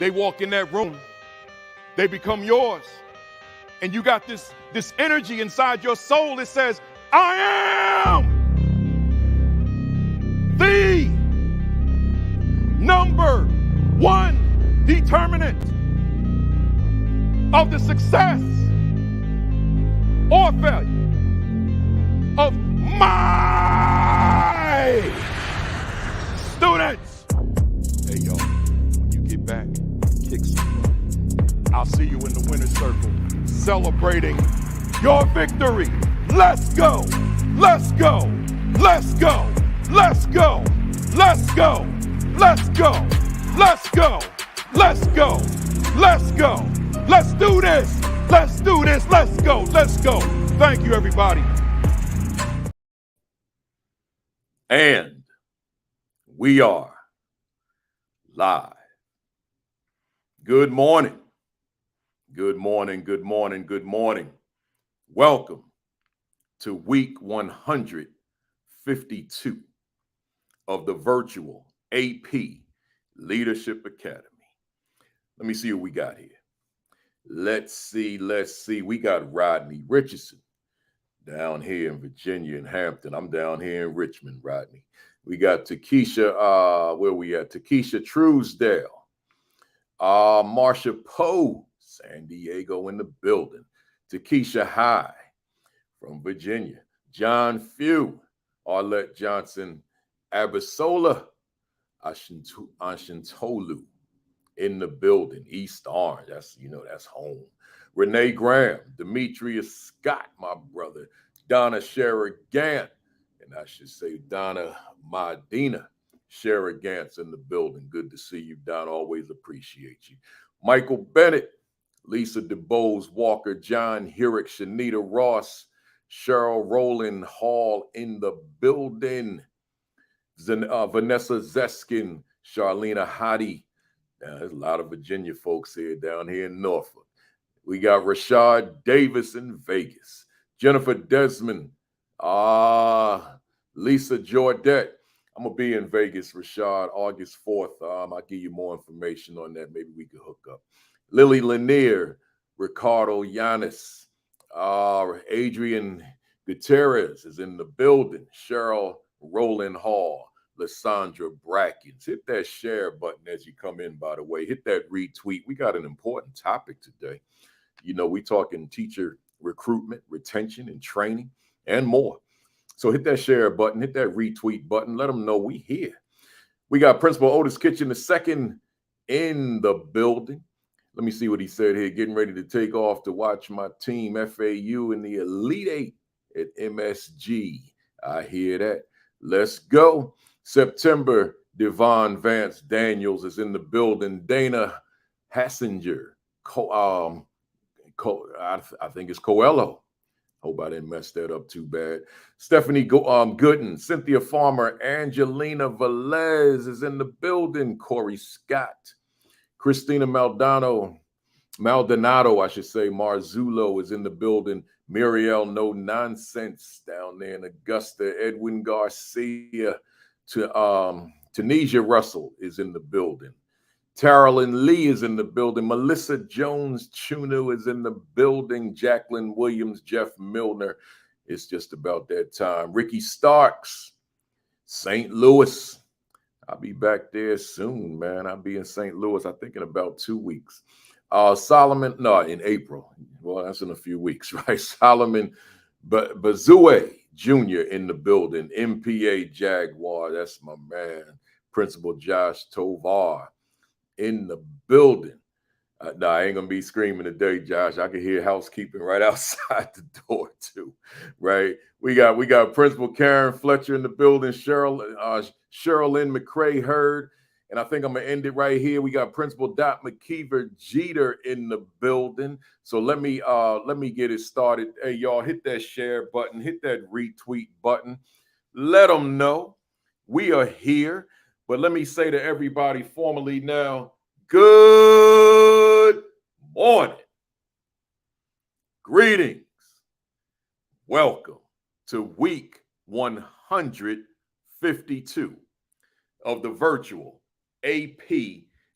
They walk in that room, they become yours. And you got this energy inside your soul that says, I am the number one determinant of the success or failure of my students. Hey, y'all, when you get back, kick some butt. I'll see you in the winner's circle, celebrating your victory. Let's go. Let's go. Let's go. Let's go. Let's go. Let's go. Let's go. Let's go. Let's go. Let's do this. Let's do this. Let's go. Let's go. Thank you, everybody. And we are live. Good morning. Good morning. Good morning. Good morning. Welcome to week 152 of the virtual AP Leadership Academy. Let me see what we got here. Let's see. We got Rodney Richardson down here in Virginia and Hampton. I'm down here in Richmond, Rodney. We got Takesha, where we at? Takesha Truesdale. Marsha Poe, San Diego in the building. Takesha High from Virginia. John Few, Arlette Johnson, Abisola Ashintolu in the building. East Orange, that's home. Renee Graham, Demetrius Scott, my brother. Donna Sherrigant, and I should say Donna Medina Sherrigant's in the building. Good to see you, Donna. Always appreciate you. Michael Bennett, Lisa DeBose Walker, John Herrick, Shanita Ross, Cheryl Rowland Hall in the building. Vanessa Zeskin, Charlena Hottie. There's a lot of Virginia folks here down here in Norfolk. We got Rashad Davis in Vegas. Jennifer Desmond. Lisa Jordette. I'm going to be in Vegas, Rashad, August 4th. I'll give you more information on that. Maybe we could hook up. Lily Lanier, Ricardo Yanis, Adrian Gutierrez is in the building. Cheryl Rowland Hall, Lysandra Brackens. Hit that share button as you come in, by the way. Hit that retweet. We got an important topic today. We talking teacher recruitment, retention, and training, and more. So hit that share button, hit that retweet button. Let them know we here. We got Principal Otis Kitchen II in the building. Let me see what he said here. Getting ready to take off to watch my team, FAU, in the Elite Eight at MSG. I hear that. Let's go. September, Devon Vance Daniels is in the building. Dana Hassinger, I think it's Coelho. Hope I didn't mess that up too bad. Stephanie Gooden, Cynthia Farmer, Angelina Velez is in the building. Corey Scott, Christina Maldonado, Marzullo is in the building. Muriel No Nonsense down there in Augusta. Edwin Garcia, Tanisha Russell is in the building. Carolyn Lee is in the building. Melissa Jones Chunu is in the building. Jacqueline Williams, Jeff Milner. It's just about that time. Ricky Starks, St. Louis. I'll be back there soon, man. I'll be in St. Louis, I think, in about 2 weeks. In April. Well, that's in a few weeks, right? Solomon Bazue Jr. in the building. MPA Jaguar, that's my man. Principal Josh Tovar in the building. I ain't gonna be screaming today, Josh. I can hear housekeeping right outside the door too, right? We got Principal Karen Fletcher in the building. Sherilyn McCray Hurd, and I think I'm gonna end it right here. We got Principal Dot McKeever Jeter in the building. So let me get it started. Hey, y'all, hit that share button, hit that retweet button. Let them know we are here. But let me say to everybody formally now, good morning. Greetings. Welcome to week 152 of the virtual AP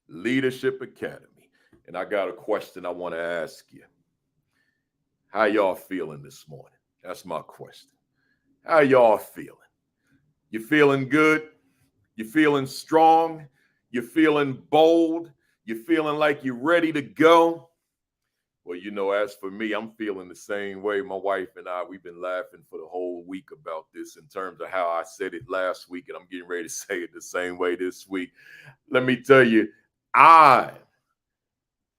Leadership Academy. And I got a question I want to ask you. How y'all feeling this morning? That's my question. How y'all feeling? You feeling good? You feeling strong? You feeling bold? You feeling like you're ready to go? Well, you know, as for me, I'm feeling the same way. My wife and I, we've been laughing for the whole week about this in terms of how I said it last week, and I'm getting ready to say it the same way this week. Let me tell you, I'm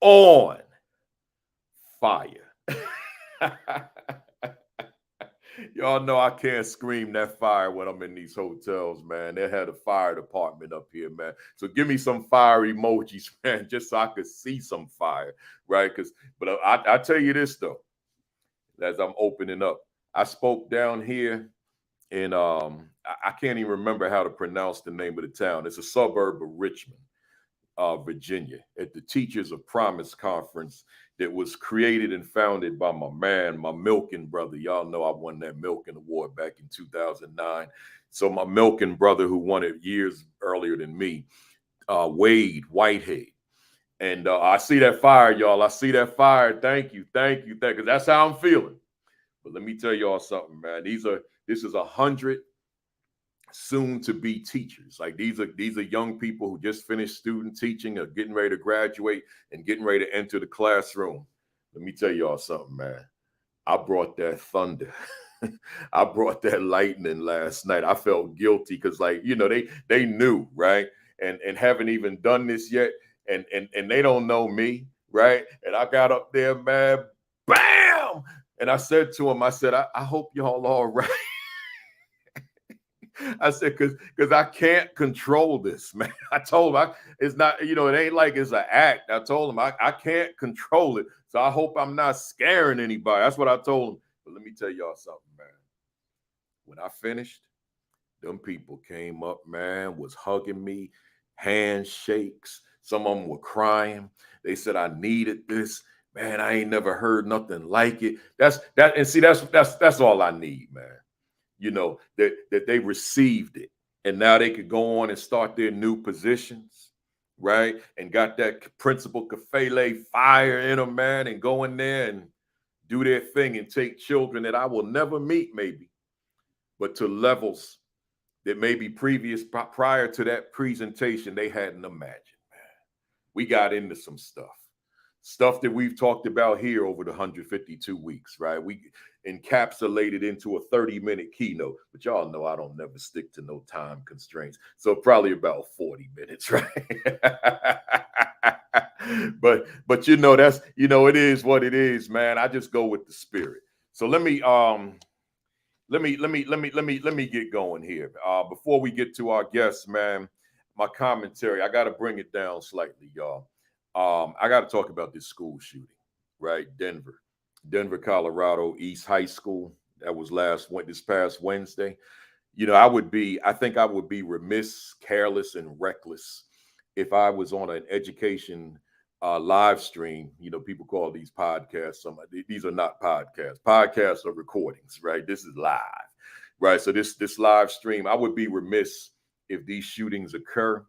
on fire. Y'all know I can't scream that fire when I'm in these hotels, man. They had a fire department up here, man. So give me some fire emojis, man, just so I could see some fire, right? But I tell you this though, as I'm opening up, I spoke down here in I can't even remember how to pronounce the name of the town. It's a suburb of Richmond, Virginia, at the Teachers of Promise Conference that was created and founded by my man, my Milken brother. Y'all know I won that Milken Award back in 2009. So my Milken brother, who won it years earlier than me, Wade Whitehead. And I see that fire, y'all. I see that fire. Thank you. Because that's how I'm feeling. But let me tell y'all something, man. This is 100 soon to be teachers. Like these are young people who just finished student teaching or getting ready to graduate and getting ready to enter the classroom. Let me tell y'all something, man. I brought that thunder. I brought that lightning last night. I felt guilty because, like, you know, they knew, right? And haven't even done this yet. And they don't know me, right? And I got up there, man, bam! And I said to him, I said, I hope y'all all right. I said, because I can't control this, man. I told him it's not, you know, it ain't like it's an act. I told him I can't control it. So I hope I'm not scaring anybody. That's what I told him. But let me tell y'all something, man. When I finished, them people came up, man, was hugging me, handshakes. Some of them were crying. They said I needed this. Man, I ain't never heard nothing like it. That's all I need, man. You know, that they received it. And now they could go on and start their new positions, right? And got that principal Kafele fire in them, man, and go in there and do their thing and take children that I will never meet, maybe, but to levels that maybe prior to that presentation they hadn't imagined, man. We got into some stuff that we've talked about here over the 152 weeks, right? We encapsulated into a 30-minute keynote, but y'all know I don't never stick to no time constraints. So probably about 40 minutes, right? but you know, that's, you know, it is what it is, man. I just go with the spirit. So let me get going here. Before we get to our guests, man, my commentary, I got to bring it down slightly, y'all. I got to talk about this school shooting, right? Denver, Colorado, East High School. That was this past Wednesday. You know, I think I would be remiss, careless, and reckless if I was on an education live stream. You know, people call these podcasts. These are not podcasts. Podcasts are recordings, right? This is live, right? So this live stream, I would be remiss if these shootings occur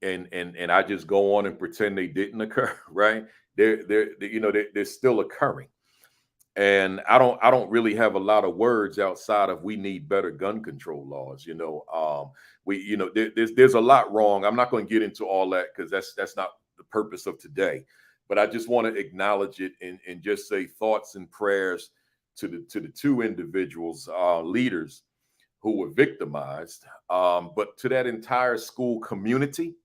and I just go on and pretend they didn't occur, right? They're still occurring. And I don't really have a lot of words outside of we need better gun control laws. You know, there's a lot wrong. I'm not going to get into all that because that's not the purpose of today. But I just want to acknowledge it and just say thoughts and prayers to the two individuals, leaders who were victimized, but to that entire school community,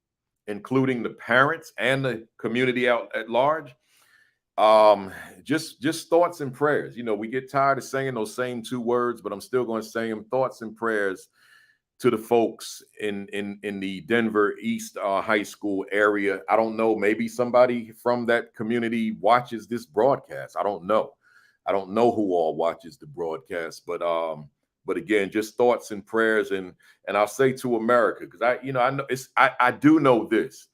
including the parents and the community out at large. Just thoughts and prayers. You know, we get tired of saying those same two words, but I'm still going to say them. Thoughts and prayers to the folks in the Denver East High School area. I don't know, maybe somebody from that community watches this broadcast. I don't know who all watches the broadcast, but again, just thoughts and prayers, and I'll say to America, because I do know this.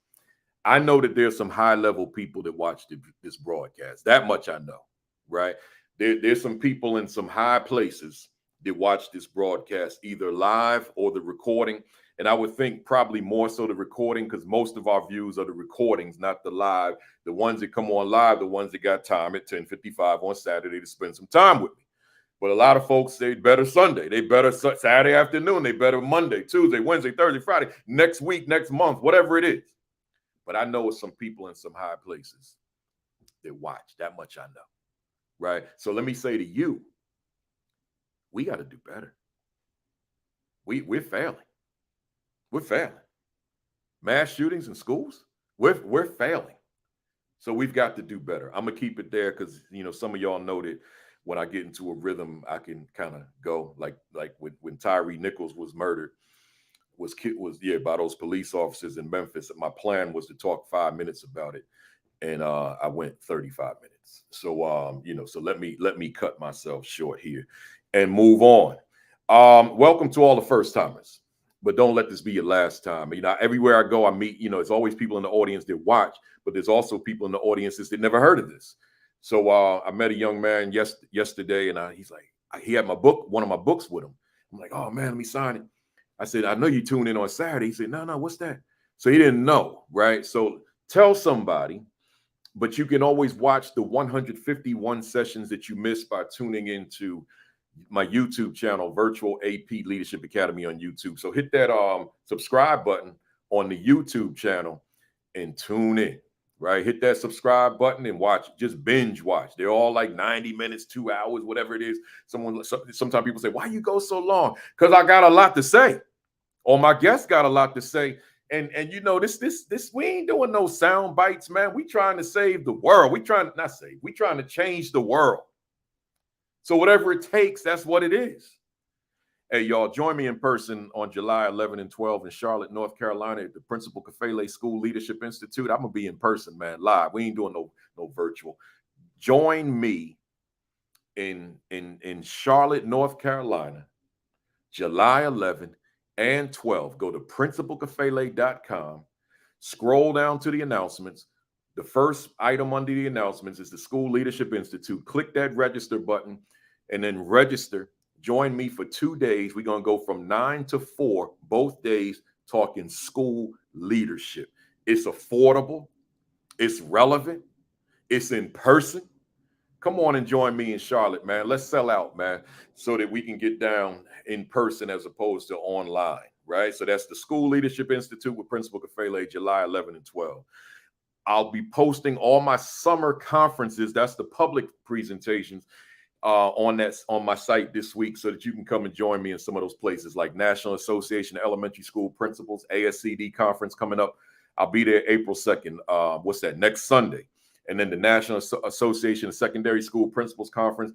I know that there's some high-level people that watch this broadcast. That much I know, right? There's some people in some high places that watch this broadcast, either live or the recording. And I would think probably more so the recording, because most of our views are the recordings, not the live. The ones that come on live, the ones that got time at 10:55 on Saturday to spend some time with me. But a lot of folks, they better Sunday, they better Saturday afternoon, they better Monday, Tuesday, Wednesday, Thursday, Friday, next week, next month, whatever it is. But I know some people in some high places that watch. That much I know, right? So let me say to you, we got to do better. We're failing. We're failing. Mass shootings in schools, we're failing. So we've got to do better. I'm gonna keep it there because some of y'all know that when I get into a rhythm, I can kind of go like when Tyree Nichols was murdered, was by those police officers in Memphis. My plan was to talk 5 minutes about it, and I went 35 minutes. So so let me cut myself short here and move on. Welcome to all the first timers, but don't let this be your last time. Everywhere I go, I meet, it's always people in the audience that watch, but there's also people in the audiences that never heard of this. So I met a young man yesterday, and he's like, he had one of my books with him. I'm like, oh man, let me sign it. I said, I know you tune in on Saturday. He said, no, what's that? So he didn't know, right? So tell somebody, but you can always watch the 151 sessions that you missed by tuning into my YouTube channel, Virtual AP Leadership Academy on YouTube. So hit that subscribe button on the YouTube channel and tune in, right? Hit that subscribe button and watch, just binge watch. They're all like 90 minutes, 2 hours, whatever it is. Sometimes people say, why you go so long? Because I got a lot to say, or my guests got a lot to say. And this we ain't doing no sound bites, man. We trying to save the world. We trying to change the world. So whatever it takes, that's what it is. Hey, y'all, join me in person on July 11 and 12 in Charlotte, North Carolina at the Principal Kafele School Leadership Institute. I'm going to be in person, man, live. We ain't doing no virtual. Join me in Charlotte, North Carolina, July 11 and 12. Go to principalkafele.com. Scroll down to the announcements. The first item under the announcements is the School Leadership Institute. Click that register button and then register. Join me for 2 days. We're going to go from 9 to 4, both days, talking school leadership. It's affordable. It's relevant. It's in person. Come on and join me in Charlotte, man. Let's sell out, man, so that we can get down in person as opposed to online, right? So that's the School Leadership Institute with Principal Kafele, July 11 and 12. I'll be posting all my summer conferences. That's the public presentations on my site this week, so that you can come and join me in some of those places like National Association of Elementary School Principals, ASCD conference coming up. I'll be there April 2nd. Next Sunday. And then the National Association of Secondary School Principals Conference,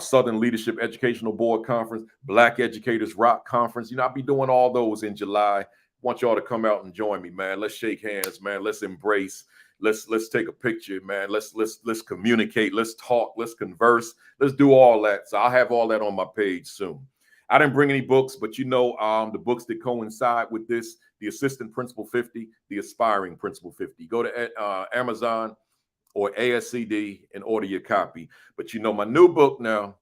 Southern Leadership Educational Board Conference, Black Educators Rock Conference. I'll be doing all those in July. Want y'all to come out and join me, man. Let's shake hands, man. Let's embrace. Let's take a picture, man. Let's communicate. Let's talk. Let's converse. Let's do all that. So I'll have all that on my page soon. I didn't bring any books, but the books that coincide with this: the Assistant Principal 50, the Aspiring Principal 50. Go to Amazon or ASCD and order your copy. But my new book now,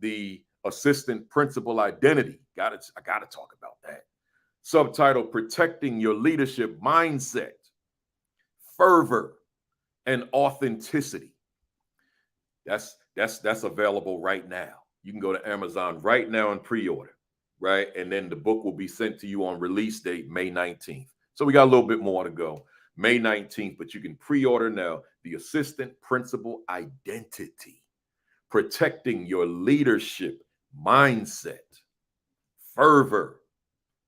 the Assistant Principal Identity. I gotta talk about that. Subtitle: Protecting Your Leadership Mindset, Fervor, and Authenticity. That's available right now. You can go to Amazon right now and pre-order, right? And then the book will be sent to you on release date, May 19th. So we got a little bit more to go. May 19th, but you can pre-order now. The Assistant Principal Identity, Protecting Your Leadership Mindset, Fervor,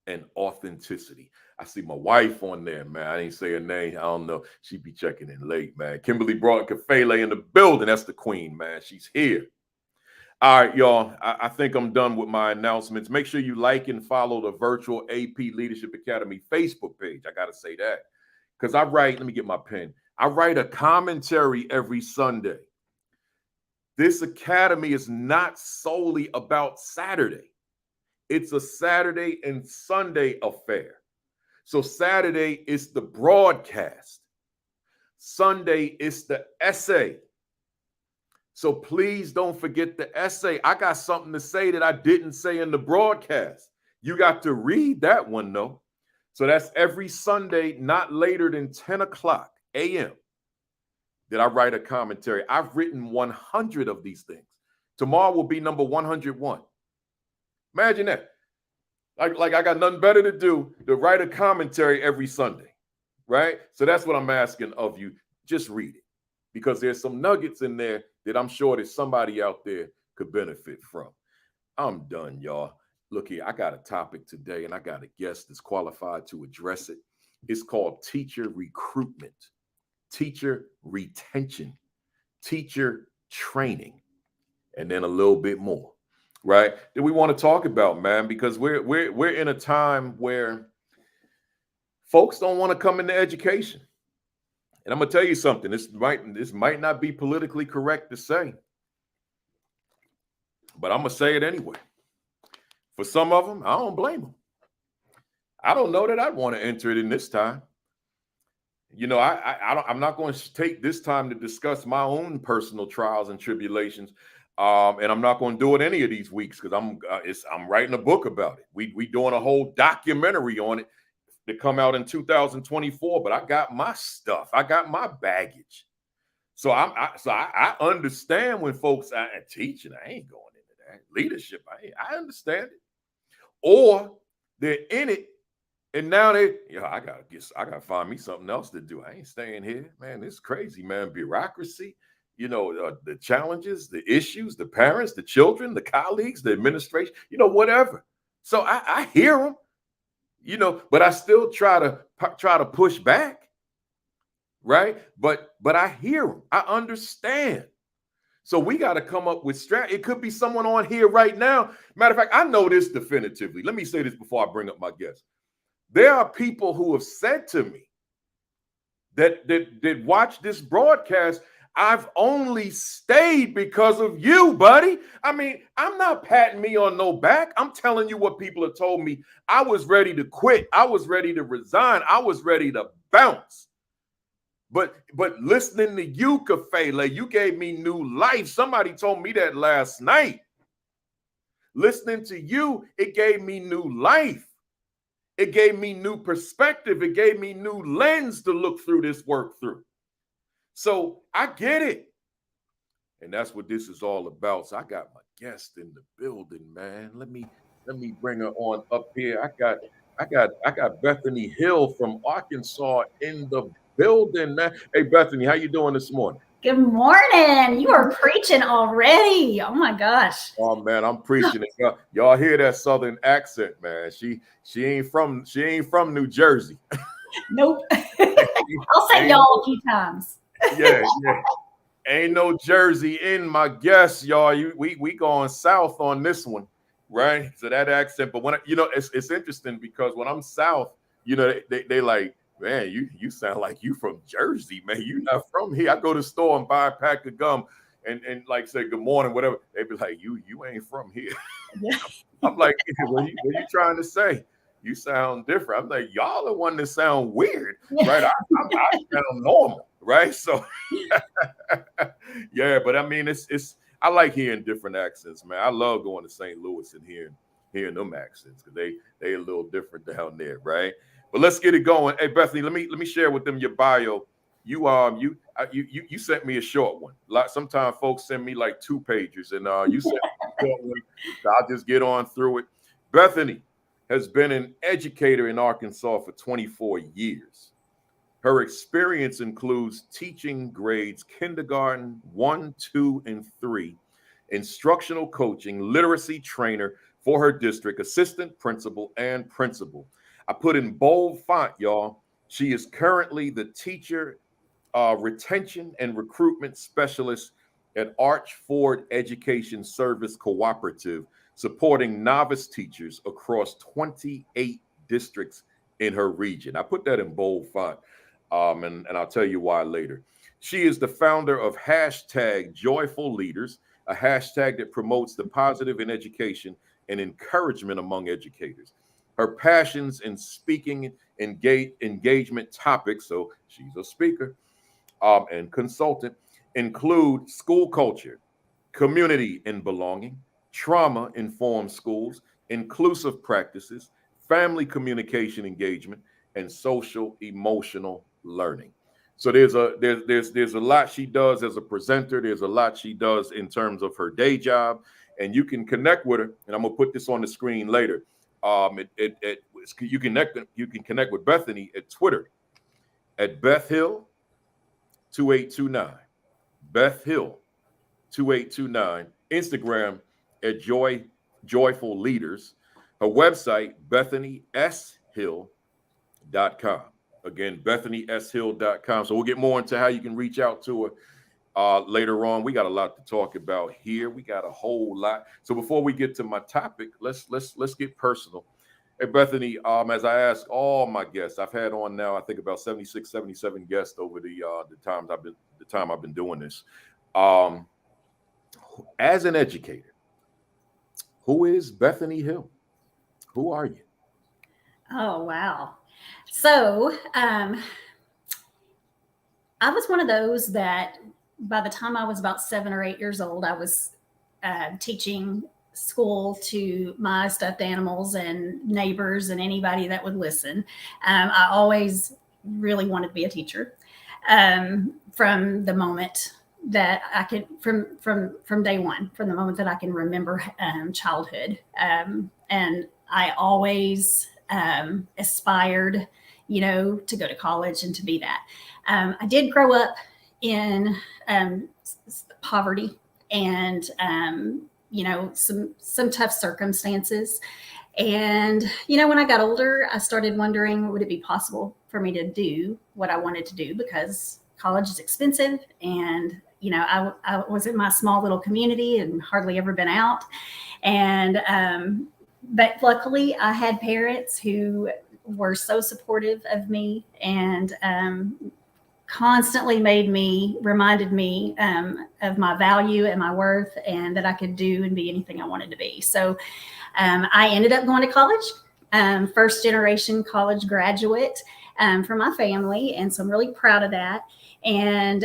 and Authenticity. I see my wife on there, man. I didn't say her name. I don't know. She be checking in late, man. Kimberly brought Kafele in the building. That's the queen, man. She's here. All right, y'all. I think I'm done with my announcements. Make sure you like and follow the Virtual AP Leadership Academy Facebook page. I got to say that because let me get my pen. I write a commentary every Sunday. This academy is not solely about Saturday. It's a Saturday and Sunday affair. So Saturday is the broadcast. Sunday is the essay. So please don't forget the essay. I got something to say that I didn't say in the broadcast. You got to read that one, though. So that's every Sunday, not later than 10 o'clock a.m. that I write a commentary. I've written 100 of these things. Tomorrow will be number 101. Imagine that. Like I got nothing better to do to write a commentary every Sunday, right? So that's what I'm asking of you. Just read it, because there's some nuggets in there that I'm sure that somebody out there could benefit from. I'm done, y'all. Look here, I got a topic today, and I got a guest that's qualified to address it. It's called teacher recruitment, teacher retention, teacher training, and then a little bit more, right? That we want to talk about, man, because we're in a time where folks don't want to come into education. And I'm gonna tell you something. This might not be politically correct to say, but I'm gonna say it anyway. For some of them, I don't blame them. I don't know that I'd want to enter it in this time. You know, I'm not going to take this time to discuss my own personal trials and tribulations, and I'm not going to do it any of these weeks because I'm writing a book about it. We doing a whole documentary on it to come out in 2024. But I got my stuff. I got my baggage. So I understand when folks are teaching. I ain't going into that leadership. I understand it. Or they're in it, and now I gotta find me something else to do. I ain't staying here, man. It's crazy, man. Bureaucracy, the challenges, the issues, the parents, the children, the colleagues, the administration, whatever. So I hear them, but I still try to push back, right? But I hear them. I understand. So we got to come up with strategy. It could be someone on here right now. Matter of fact, I know this definitively. Let me say this before I bring up my guest. There are people who have said to me that watch this broadcast, I've only stayed because of you, buddy. I mean, I'm not patting me on no back. I'm telling you what people have told me. I was ready to quit. I was ready to resign. I was ready to bounce. But listening to you, Kafele, you gave me new life. Somebody told me that last night. Listening to you, it gave me new life. It gave me new perspective. It gave me new lens to look through this work through. So I get it. And that's what this is all about. So I got my guest in the building, man. Let me bring her on up here. I got Bethany Hill from Arkansas in the building, man. Hey, Bethany, how you doing this morning? Good morning. You are preaching already. Oh my gosh. Oh man, I'm preaching it. Y'all hear that Southern accent, man? She ain't from New Jersey. Nope. I'll say y'all a few times. Yeah. Ain't no Jersey in my guess, y'all. We going south on this one, right? So that accent, but when it's interesting because when I'm south, they like, man, you sound like you from Jersey, man. You not from here. I go to the store and buy a pack of gum and like say good morning, whatever. They be like, you ain't from here. Yeah. I'm like, what you trying to say? You sound different. I'm like, y'all are one that sound weird, right? I sound normal, right? So yeah, but I mean, it's I like hearing different accents, man. I love going to St. Louis and hearing them accents because they a little different down there, right? But let's get it going. Hey, Bethany, let me share with them your bio. You sent me a short one. Sometimes folks send me like 2 pages, and you sent me a short one. So I'll just get on through it. Bethany has been an educator in Arkansas for 24 years. Her experience includes teaching grades kindergarten 1, 2, and 3, instructional coaching, literacy trainer for her district, assistant principal, and principal. I put in bold font, y'all. She is currently the teacher retention and recruitment specialist at Archford Education Service Cooperative, supporting novice teachers across 28 districts in her region. I put that in bold font, and I'll tell you why later. She is the founder of #JoyfulLeaders, a hashtag that promotes the positive in education and encouragement among educators. Her passions in speaking, engagement topics, so she's a speaker and consultant, include school culture, community and belonging, trauma-informed schools, inclusive practices, family communication engagement, and social emotional learning. So there's a lot she does as a presenter. There's a lot she does in terms of her day job, and you can connect with her. And I'm gonna put this on the screen later. You can connect with Bethany at Twitter at Beth Hill 2829. Beth Hill 2829. Instagram at Joyful Leaders. Her website, BethanySHill.com. Again, BethanySHill.com. So we'll get more into how you can reach out to her later on. We got a lot to talk about here. We got a whole lot. So before we get to my topic, let's get personal. Hey, Bethany, as I ask all my guests, I've had on now, I think about 76, 77 guests over the time I've been doing this. As an educator, who is Bethany Hill? Who are you? Oh, wow. So I was one of those that by the time I was about 7 or 8 years old, I was teaching school to my stuffed animals and neighbors and anybody that would listen. I always really wanted to be a teacher from the moment that I could, from day one, from the moment that I can remember childhood. And I always aspired, to go to college and to be that. I did grow up in poverty and, some tough circumstances. And, when I got older, I started wondering, would it be possible for me to do what I wanted to do? Because college is expensive. And, I was in my small little community and hardly ever been out. And, but luckily I had parents who were so supportive of me and constantly reminded me of my value and my worth and that I could do and be anything I wanted to be. So I ended up going to college, first generation college graduate for my family. And so I'm really proud of that. And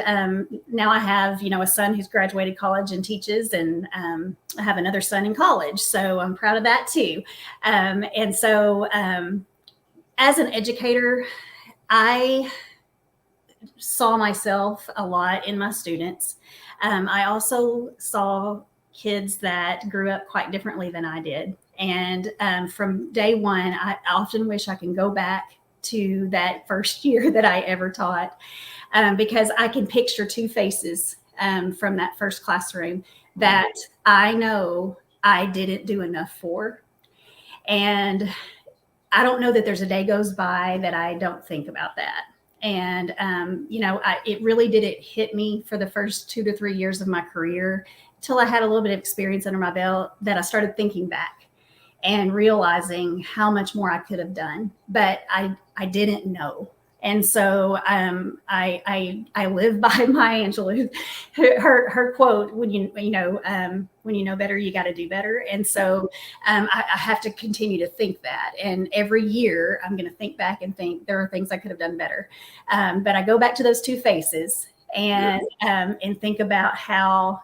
now I have, a son who's graduated college and teaches, and I have another son in college. So I'm proud of that too. And so as an educator, I saw myself a lot in my students. I also saw kids that grew up quite differently than I did. And from day one, I often wish I can go back to that first year that I ever taught, because I can picture two faces from that first classroom that I know I didn't do enough for. And I don't know that there's a day goes by that I don't think about that. And, it really didn't hit me for the first 2 to 3 years of my career till I had a little bit of experience under my belt that I started thinking back and realizing how much more I could have done, but I didn't know. And so I live by Maya Angelou, her quote, when you know better, you got to do better. And so I have to continue to think that. And every year I'm going to think back and think there are things I could have done better. But I go back to those two faces and think about how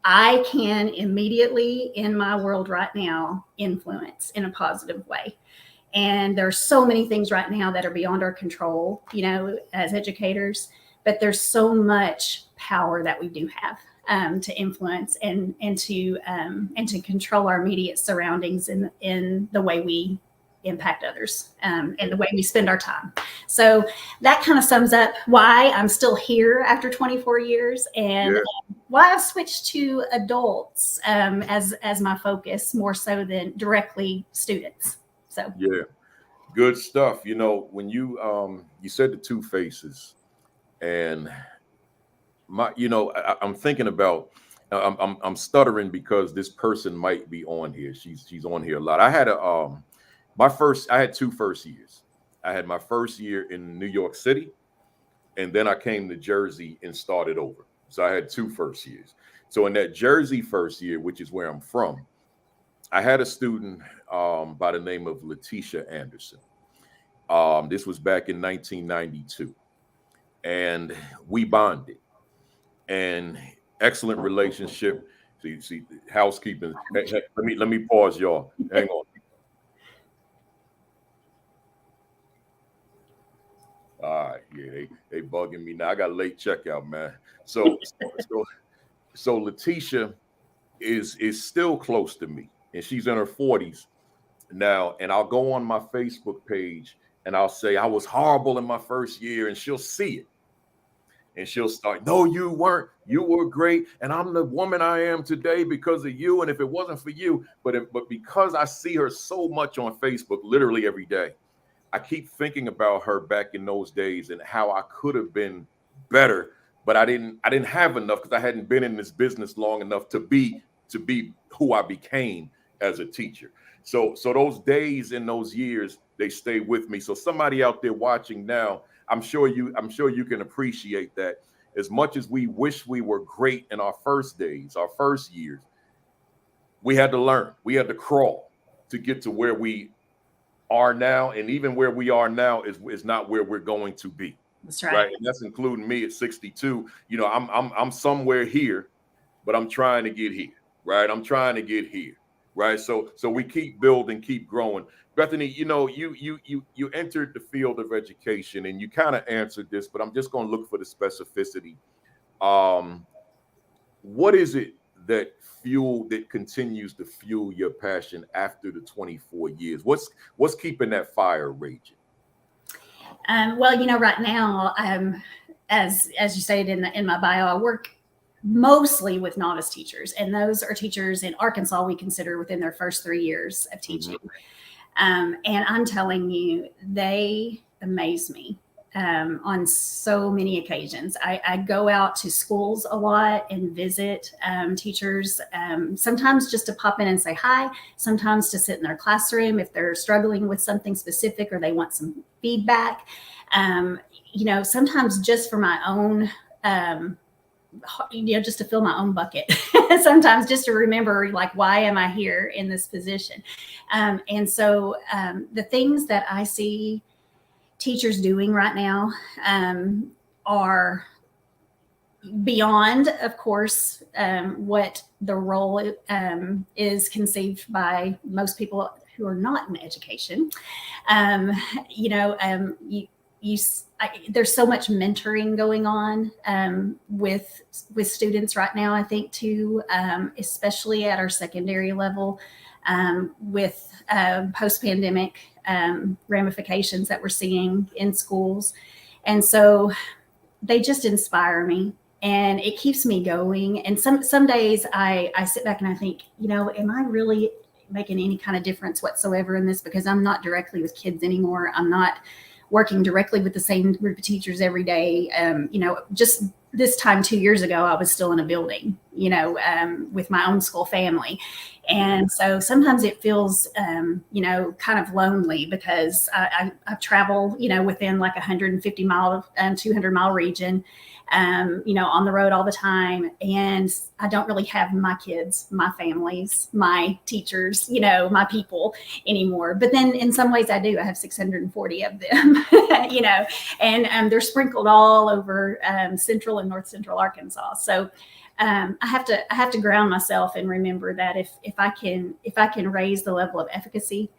I can immediately in my world right now influence in a positive way. And there's so many things right now that are beyond our control, as educators, but there's so much power that we do have to influence and to control our immediate surroundings in the way we impact others and the way we spend our time. So that kind of sums up why I'm still here after 24 years and why I've switched to adults as my focus more so than directly students. So good stuff. When you said the two faces, and I'm thinking about, I'm stuttering because this person might be on here. She's on here a lot. I had I had 2 first years. I had my first year in New York City, and then I came to Jersey and started over. So I had 2 first years. So in that Jersey first year, which is where I'm from, I had a student by the name of Letitia Anderson. This was back in 1992. And we bonded. And excellent relationship. See, housekeeping. Hey, let me pause, y'all. Hang on. All right, yeah, they bugging me now. I got a late checkout, man. So Letitia is still close to me, and she's in her 40s now. And I'll go on my Facebook page and I'll say I was horrible in my first year, and she'll see it. And she'll start, no, you weren't. You were great. And I'm the woman I am today because of you. And if it wasn't for you, but because I see her so much on Facebook, literally every day, I keep thinking about her back in those days and how I could have been better, but I didn't have enough because I hadn't been in this business long enough to be who I became as a teacher. So those days and those years, they stay with me. So somebody out there watching now, I'm sure you can appreciate that. As much as we wish we were great in our first days, our first years, we had to learn. We had to crawl to get to where we are now. And even where we are now is not where we're going to be. That's right. And that's including me at 62. You know, I'm somewhere here, but I'm trying to get here. Right. I'm trying to get here. Right. So we keep building, keep growing. Bethany, you know, you entered the field of education, and you kind of answered this, but I'm just going to look for the specificity. What is it that continues to fuel your passion after the 24 years? What's keeping that fire raging? Well, you know, right now, as you stated in my bio, I work mostly with novice teachers, and those are teachers in Arkansas we consider within their first 3 years of teaching. Mm-hmm. And I'm telling you, they amaze me on so many occasions. I go out to schools a lot and visit teachers, sometimes just to pop in and say hi, sometimes to sit in their classroom if they're struggling with something specific or they want some feedback. You know, sometimes just for my own you know, just to fill my own bucket, sometimes just to remember, like, why am I here in this position? And so the things that I see teachers doing right now are beyond, of course, what the role is conceived by most people who are not in education. You know, there's so much mentoring going on with students right now, I think, too, especially at our secondary level, with post-pandemic ramifications that we're seeing in schools. And so they just inspire me, and it keeps me going. And some days I sit back and I think, you know, am I really making any kind of difference whatsoever in this? Because I'm not directly with kids anymore. I'm not working directly with the same group of teachers every day. You know, just this time 2 years ago, I was still in a building, you know, with my own school family. And so sometimes it feels, you know, kind of lonely because I travel, you know, within like 150 mile, 200 mile region, you know, on the road all the time. And I don't really have my kids, my families, my teachers, you know, my people anymore. But then in some ways I do. I have 640 of them, you know, and they're sprinkled all over central and north central Arkansas. So I have to ground myself and remember that if I can raise the level of efficacy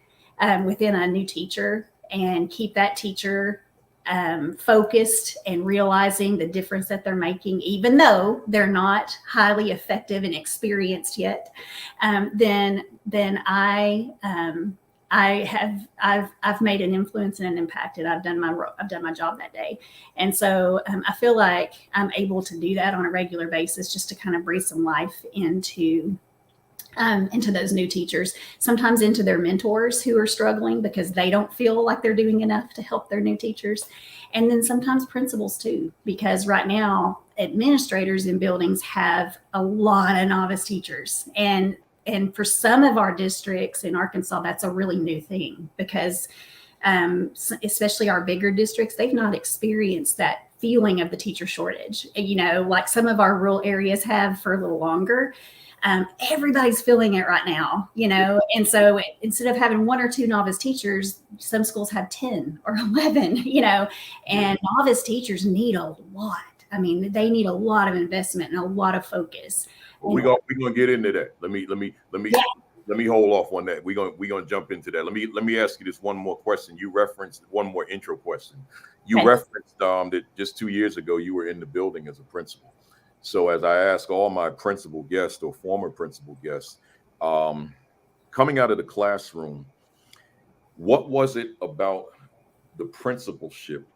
within a new teacher and keep that teacher focused and realizing the difference that they're making, even though they're not highly effective and experienced yet, then I've made an influence and an impact, and I've done my job that day. And so I feel like I'm able to do that on a regular basis, just to kind of breathe some life into those new teachers, sometimes into their mentors who are struggling because they don't feel like they're doing enough to help their new teachers. And then sometimes principals too, because right now administrators in buildings have a lot of novice teachers. And for some of our districts in Arkansas, that's a really new thing because especially our bigger districts, they've not experienced that feeling of the teacher shortage, you know, like some of our rural areas have for a little longer. Everybody's feeling it right now, you know, and so instead of having 1 or 2 novice teachers, some schools have 10 or 11, you know, and novice teachers need a lot I mean, they need a lot of investment and a lot of focus. Well, we're gonna get into that. Let me hold off on that. We're gonna jump into that. Let me ask you this one more question. You referenced one more intro question. You referenced that just 2 years ago you were in the building as a principal. So as I ask all my principal guests or former principal guests, coming out of the classroom, what was it about the principalship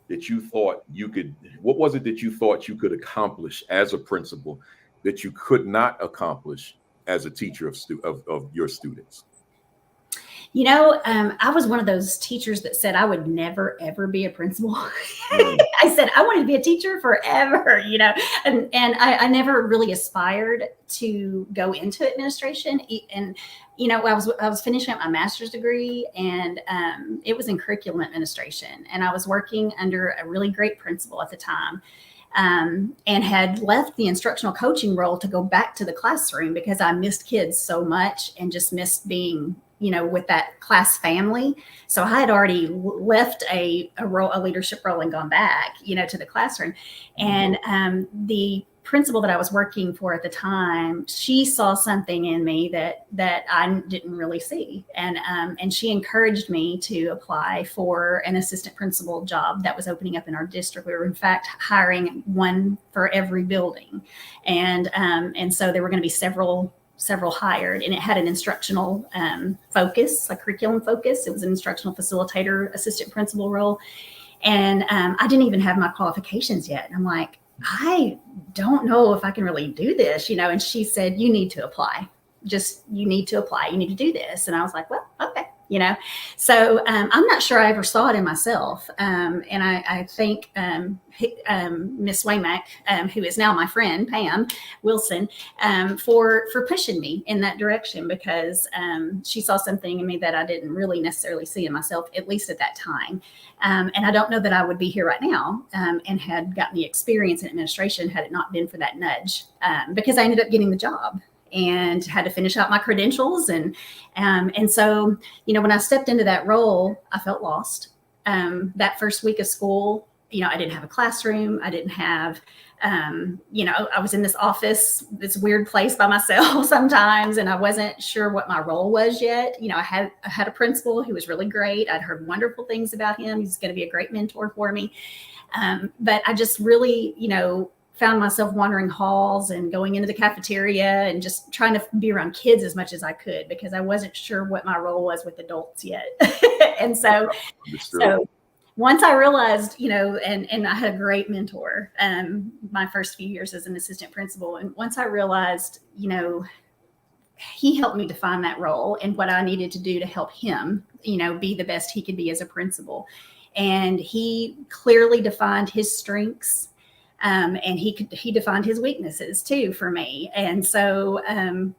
that you thought you could? What was it that you thought you could accomplish as a principal that you could not accomplish as a teacher of your students? You know, I was one of those teachers that said I would never, ever be a principal. I said I wanted to be a teacher forever, you know, and I never really aspired to go into administration. And, you know, I was finishing up my master's degree, and it was in curriculum administration. And I was working under a really great principal at the time. And had left the instructional coaching role to go back to the classroom because I missed kids so much and just missed being, you know, with that class family. So I had already left a leadership role and gone back, you know, to the classroom. And the principal that I was working for at the time, she saw something in me that I didn't really see. And she encouraged me to apply for an assistant principal job that was opening up in our district. We were in fact hiring one for every building. And so there were going to be several hired, and it had an instructional focus, a curriculum focus. It was an instructional facilitator, assistant principal role. And I didn't even have my qualifications yet. And I'm like, I don't know if I can really do this, you know. And she said, you need to apply. You need to apply. You need to do this. And I was like, well, okay, you know. So I'm not sure I ever saw it in myself. And I think Miss Waymack, who is now my friend, Pam Wilson, for pushing me in that direction, because she saw something in me that I didn't really necessarily see in myself, at least at that time. And I don't know that I would be here right now and had gotten the experience in administration had it not been for that nudge, because I ended up getting the job and had to finish out my credentials. And so, you know, when I stepped into that role, I felt lost. That first week of school, you know, I didn't have a classroom. I didn't have, you know, I was in this office, this weird place by myself sometimes, and I wasn't sure what my role was yet. You know, I had a principal who was really great. I'd heard wonderful things about him. He's going to be a great mentor for me. But I just really, you know, found myself wandering halls and going into the cafeteria and just trying to be around kids as much as I could, because I wasn't sure what my role was with adults yet. And so once I realized, you know, and I had a great mentor my first few years as an assistant principal. And once I realized, you know, he helped me define that role and what I needed to do to help him, you know, be the best he could be as a principal. And he clearly defined his strengths. And he defined his weaknesses too for me. And so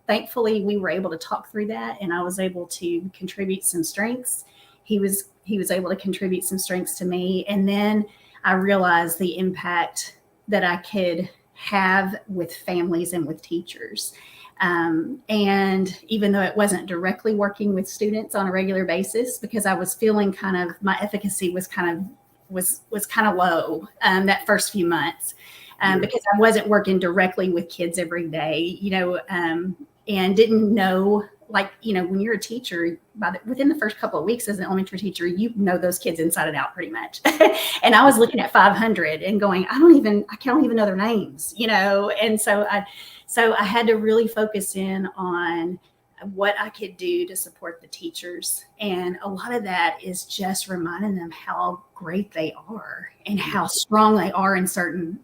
thankfully we were able to talk through that, and I was able to contribute some strengths. He was able to contribute some strengths to me. And then I realized the impact that I could have with families and with teachers. And even though it wasn't directly working with students on a regular basis, because I was feeling kind of, my efficacy was kind of low that first few months, because I wasn't working directly with kids every day, you know, and didn't know, like, you know, when you're a teacher, within the first couple of weeks as an elementary teacher, you know those kids inside and out pretty much. And I was looking at 500 and going, I don't even know their names, you know. And so I had to really focus in on what I could do to support the teachers. And a lot of that is just reminding them how great they are and how strong they are in certain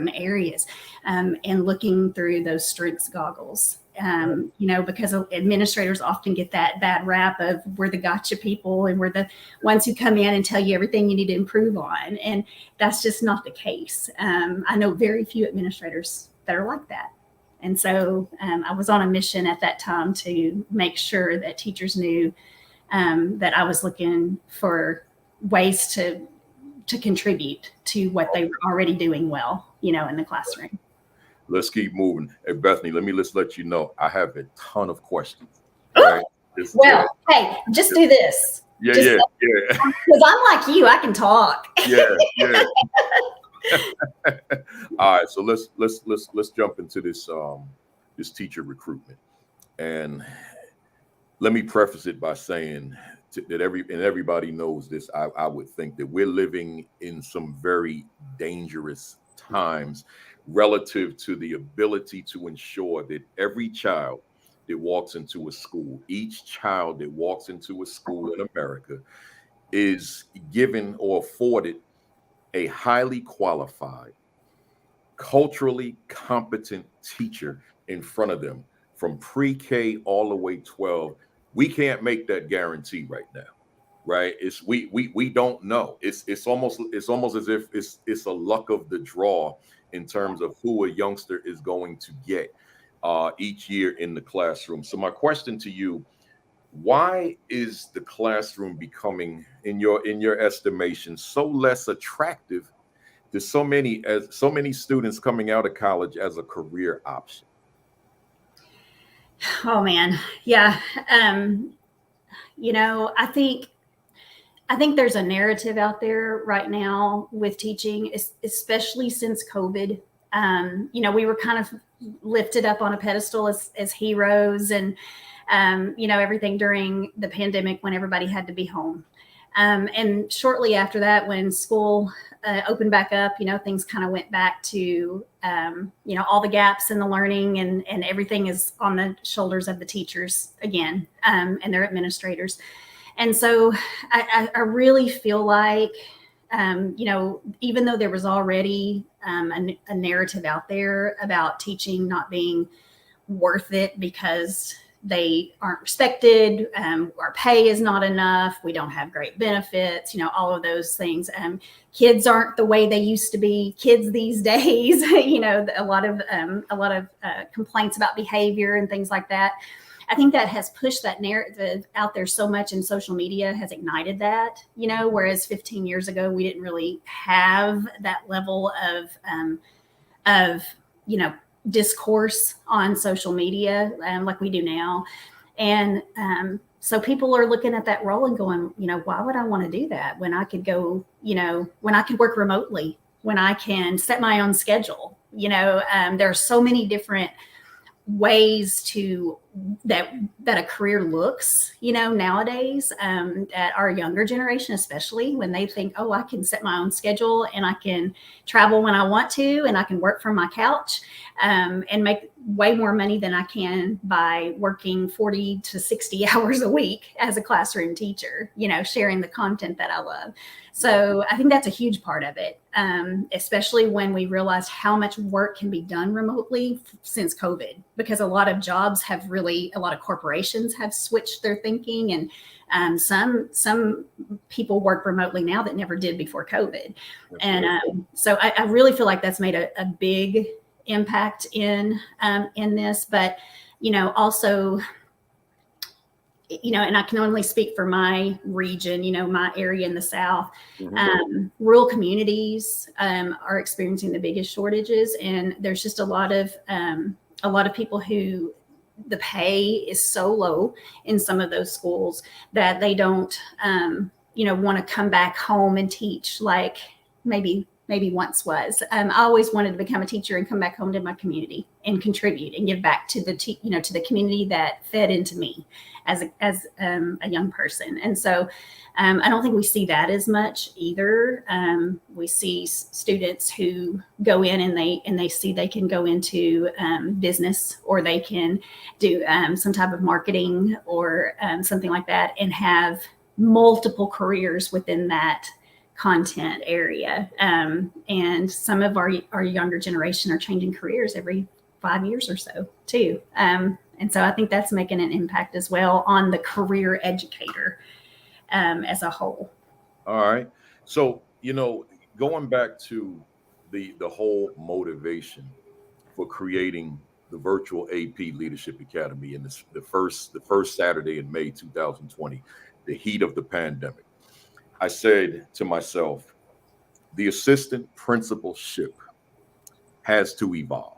areas, and looking through those strengths goggles. You know, because administrators often get that bad rap of we're the gotcha people and we're the ones who come in and tell you everything you need to improve on. And that's just not the case. I know very few administrators that are like that. And so I was on a mission at that time to make sure that teachers knew that I was looking for ways to contribute to what they were already doing well, you know, in the classroom. Let's keep moving. Hey, Bethany, let you know, I have a ton of questions. Right? Hey, just do this. Yeah. Because I'm like you, I can talk. Yeah. All right, so let's jump into this teacher recruitment, and let me preface it by saying that everybody knows this. I would think that we're living in some very dangerous times relative to the ability to ensure that every child that walks into a school, each child that walks into a school in America, is given or afforded a highly qualified, culturally competent teacher in front of them from pre-K all the way 12. We can't make that guarantee right now, right? It's we don't know. It's almost as if it's a luck of the draw in terms of who a youngster is going to get each year in the classroom. So my question to you: why is the classroom becoming, in your estimation, so less attractive to so many students coming out of college as a career option? Oh man, yeah. I think there's a narrative out there right now with teaching, especially since COVID. We were kind of lifted up on a pedestal as heroes, and everything during the pandemic when everybody had to be home. And shortly after that, when school opened back up, things kind of went back to, all the gaps in the learning, and everything is on the shoulders of the teachers again, and their administrators. And so I really feel like, even though there was already a narrative out there about teaching not being worth it because they aren't respected, our pay is not enough, we don't have great benefits, all of those things. Kids aren't the way they used to be. Kids these days, a lot of complaints about behavior and things like that. I think that has pushed that narrative out there so much, and social media has ignited that, whereas 15 years ago, we didn't really have that level of discourse on social media like we do now. And so people are looking at that role and going, why would I want to do that when I could go, when I could work remotely, when I can set my own schedule? There are so many different ways to that a career looks, nowadays, at our younger generation, especially when they think, oh, I can set my own schedule and I can travel when I want to, and I can work from my couch, and make way more money than I can by working 40 to 60 hours a week as a classroom teacher, sharing the content that I love. So I think that's a huge part of it, especially when we realized how much work can be done remotely since COVID, because a lot of corporations have switched their thinking, and some people work remotely now that never did before COVID. And so I really feel like that's made a big impact in this, but also, and I can only speak for my region, my area in the South. Rural communities are experiencing the biggest shortages, and there's just a lot of people who the pay is so low in some of those schools that they don't, want to come back home and teach like maybe once was. I always wanted to become a teacher and come back home to my community and contribute and give back to to the community that fed into me as a young person. And so I don't think we see that as much either. We see students who go in and they see they can go into business, or they can do some type of marketing or something like that, and have multiple careers within that content area. And some of our younger generation are changing careers every 5 years or so too. And so I think that's making an impact as well on the career educator as a whole. All right. So, going back to the whole motivation for creating the virtual AP Leadership Academy in the first Saturday in May 2020, the heat of the pandemic, I said to myself, the assistant principalship has to evolve,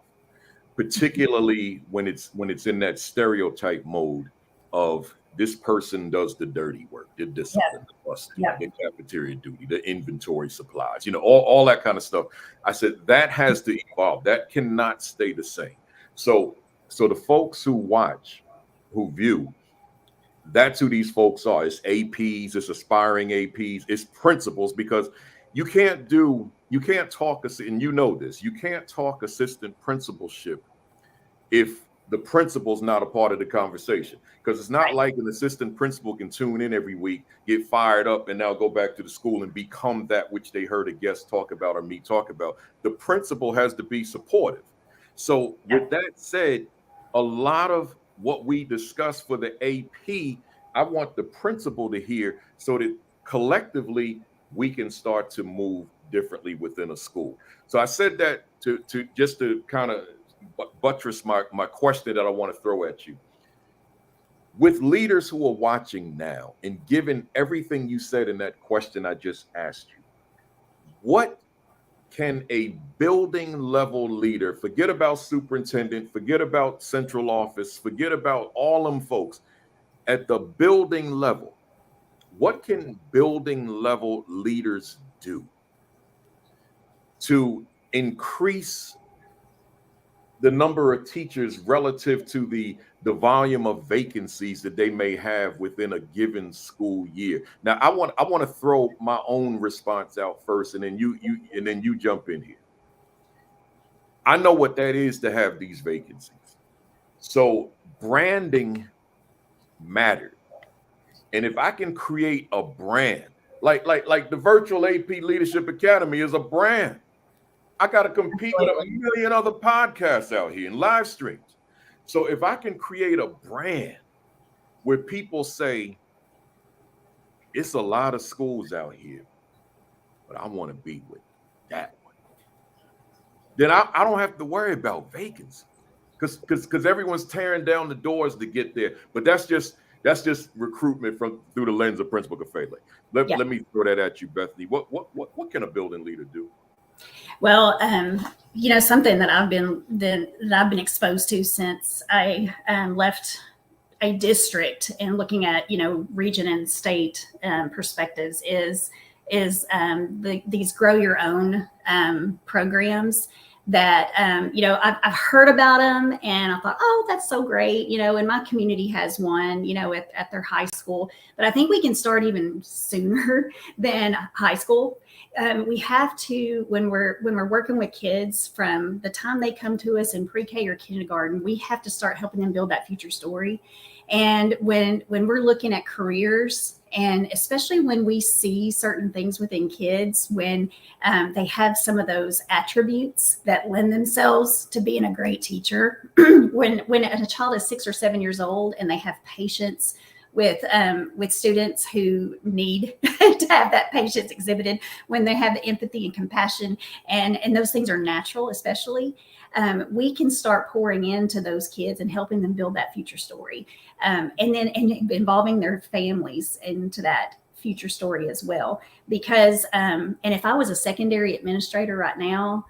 particularly when it's in that stereotype mode of this person does the dirty work, the discipline, the busting, Yeah. the cafeteria duty, the inventory supplies, all that kind of stuff. I said that has to evolve. That cannot stay the same. So the folks who watch, who view, that's who these folks are. It's APs, it's aspiring APs, it's principals, because you can't talk, and you know this, you can't talk assistant principalship if the principal's not a part of the conversation, because it's not like an assistant principal can tune in every week, get fired up, and now go back to the school and become that which they heard a guest talk about or me talk about. The principal has to be supportive. So with that said, a lot of what we discuss for the AP, I want the principal to hear, so that collectively we can start to move differently within a school. So I said that to just to kind of buttress my question that I want to throw at you. With leaders who are watching now, and given everything you said in that question I just asked you, what can a building level leader, forget about superintendent, forget about central office, forget about all them folks, at the building level, what can building level leaders do to increase the number of teachers relative to the volume of vacancies that they may have within a given school year? Now, I want to throw my own response out first, and then you jump in here. I know what that is to have these vacancies. So branding mattered. And if I can create a brand, like the virtual AP Leadership Academy is a brand. I got to compete with a million other podcasts out here and live streams. So if I can create a brand where people say, it's a lot of schools out here, but I want to be with that one, then I don't have to worry about vacancies, because everyone's tearing down the doors to get there. But that's just recruitment through the lens of Principal Kafele. Let me throw that at you, Bethany. What can a building leader do? Well, something that I've been exposed to since I left a district, and looking at region and state perspectives is these grow your own programs that I've heard about them, and I thought, oh, that's so great, and my community has one at their high school. But I think we can start even sooner than high school. We have to, when we're working with kids from the time they come to us in pre-K or kindergarten, we have to start helping them build that future story. And when we're looking at careers, and especially when we see certain things within kids, when they have some of those attributes that lend themselves to being a great teacher, when a child is 6 or 7 years old and they have patience with students who need to have that patience exhibited, when they have the empathy and compassion, and those things are natural, especially, we can start pouring into those kids and helping them build that future story, and involving their families into that future story as well. Because and if I was a secondary administrator right now,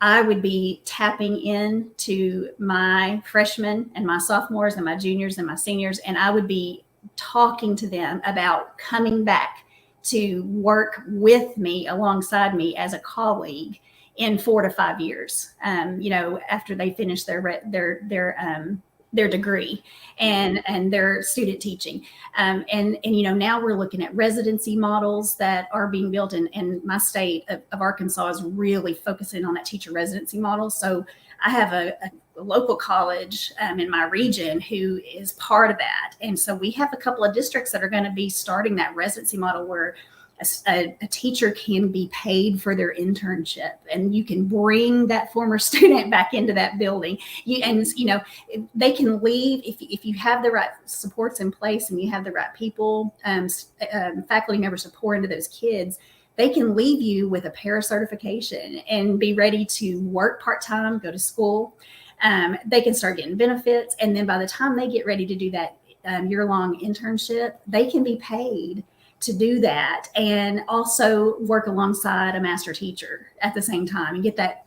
I would be tapping into my freshmen and my sophomores and my juniors and my seniors, and I would be talking to them about coming back to work with me, alongside me as a colleague in 4 to 5 years, after they finish their degree and their student teaching. Now we're looking at residency models that are being built, and my state of Arkansas is really focusing on that teacher residency model. So I have a local college in my region who is part of that. And so we have a couple of districts that are going to be starting that residency model, where a teacher can be paid for their internship, and you can bring that former student back into that building. They can leave if you have the right supports in place and you have the right people, faculty members to pour into those kids. They can leave you with a para certification and be ready to work part-time, go to school. They can start getting benefits. And then by the time they get ready to do that year-long internship, they can be paid to do that, and also work alongside a master teacher at the same time and get that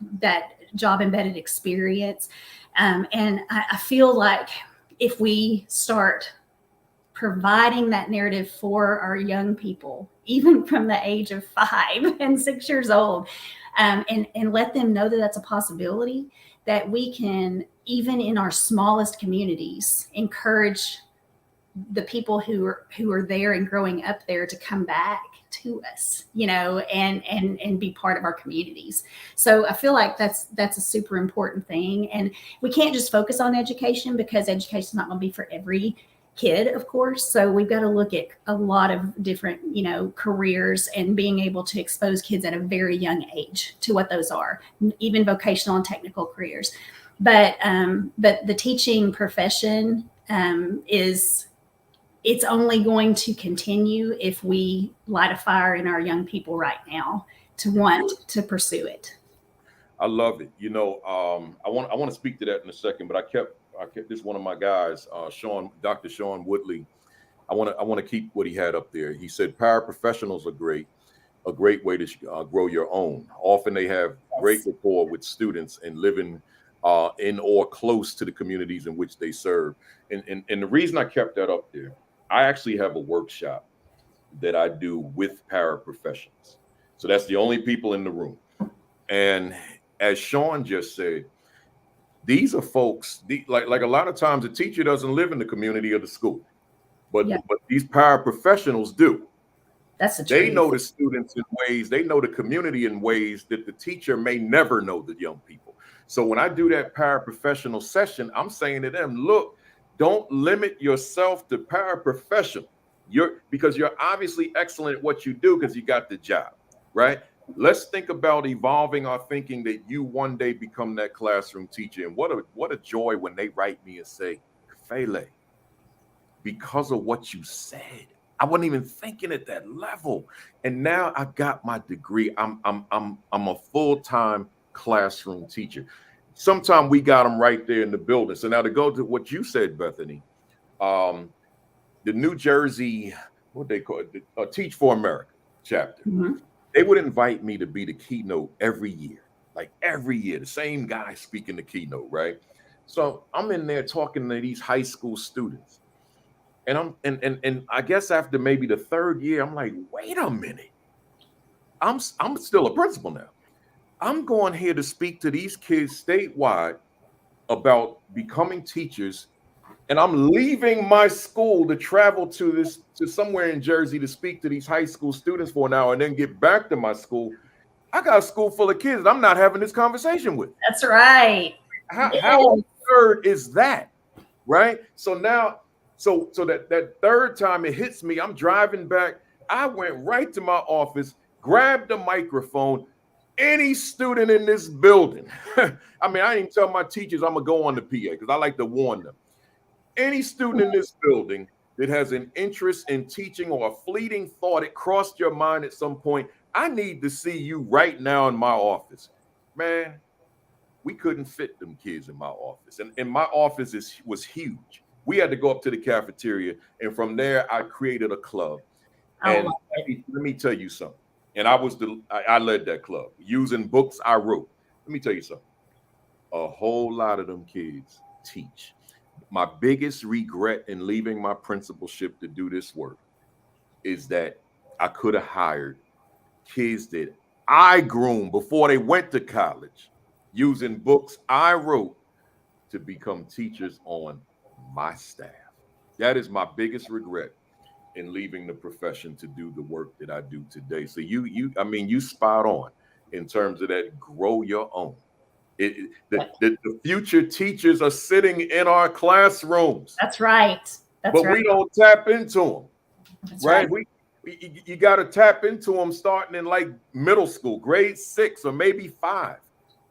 job embedded experience. And I feel like if we start providing that narrative for our young people, even from the age of 5 and 6 years old, and let them know that that's a possibility, that we can, even in our smallest communities, encourage the people who are there and growing up there to come back to us, and be part of our communities. So I feel like that's a super important thing. And we can't just focus on education, because education is not going to be for every kid, of course. So we've got to look at a lot of different, careers, and being able to expose kids at a very young age to what those are, even vocational and technical careers. But the teaching profession it's only going to continue if we light a fire in our young people right now to want to pursue it. I love it. I want to speak to that in a second, but I kept this one of my guys, Dr. Sean Woodley. I want to keep what he had up there. He said paraprofessionals are a great way to grow your own. Often they have great rapport with students and living in or close to the communities in which they serve. And the reason I kept that up there, I actually have a workshop that I do with paraprofessionals. So that's the only people in the room. And as Sean just said, these are folks, like a lot of times a teacher doesn't live in the community of the school, but these paraprofessionals do. That's the truth. They know the students in ways, they know the community in ways that the teacher may never know the young people. So when I do that paraprofessional session, I'm saying to them, look, don't limit yourself to paraprofessional. Because you're obviously excellent at what you do because you got the job, right? Let's think about evolving our thinking that you one day become that classroom teacher. And what a joy when they write me and say, Kafele, because of what you said, I wasn't even thinking at that level. And now I got my degree. I'm a full-time classroom teacher. Sometime we got them right there in the building. So now to go to what you said, Bethany, the New Jersey, what they call it, Teach for America chapter. Mm-hmm. They would invite me to be the keynote every year, the same guy speaking the keynote, right? So I'm in there talking to these high school students, and I guess after maybe the third year, I'm like, wait a minute, I'm still a principal now. I'm going here to speak to these kids statewide about becoming teachers, and I'm leaving my school to travel to somewhere in Jersey to speak to these high school students for an hour and then get back to my school. I got a school full of kids that I'm not having this conversation with. That's right. How absurd is that, right? So now, so that third time it hits me, I'm driving back. I went right to my office, grabbed the microphone. Any student in this building, I mean, I didn't tell my teachers I'm going to go on the PA because I like to warn them. Any student in this building that has an interest in teaching or a fleeting thought, it crossed your mind at some point, I need to see you right now in my office. Man, we couldn't fit them kids in my office. And my office was huge. We had to go up to the cafeteria. And from there, I created a club. And let me tell you something. And I led that club using books I wrote. Let me tell you something. A whole lot of them kids teach. My biggest regret in leaving my principalship to do this work is that I could have hired kids that I groomed before they went to college, using books I wrote to become teachers on my staff. That is my biggest regret in leaving the profession to do the work that I do today. So you spot on in terms of that, grow your own. The future teachers are sitting in our classrooms. That's right. We don't tap into them. That's right? You got to tap into them starting in like middle school, grade 6 or maybe 5,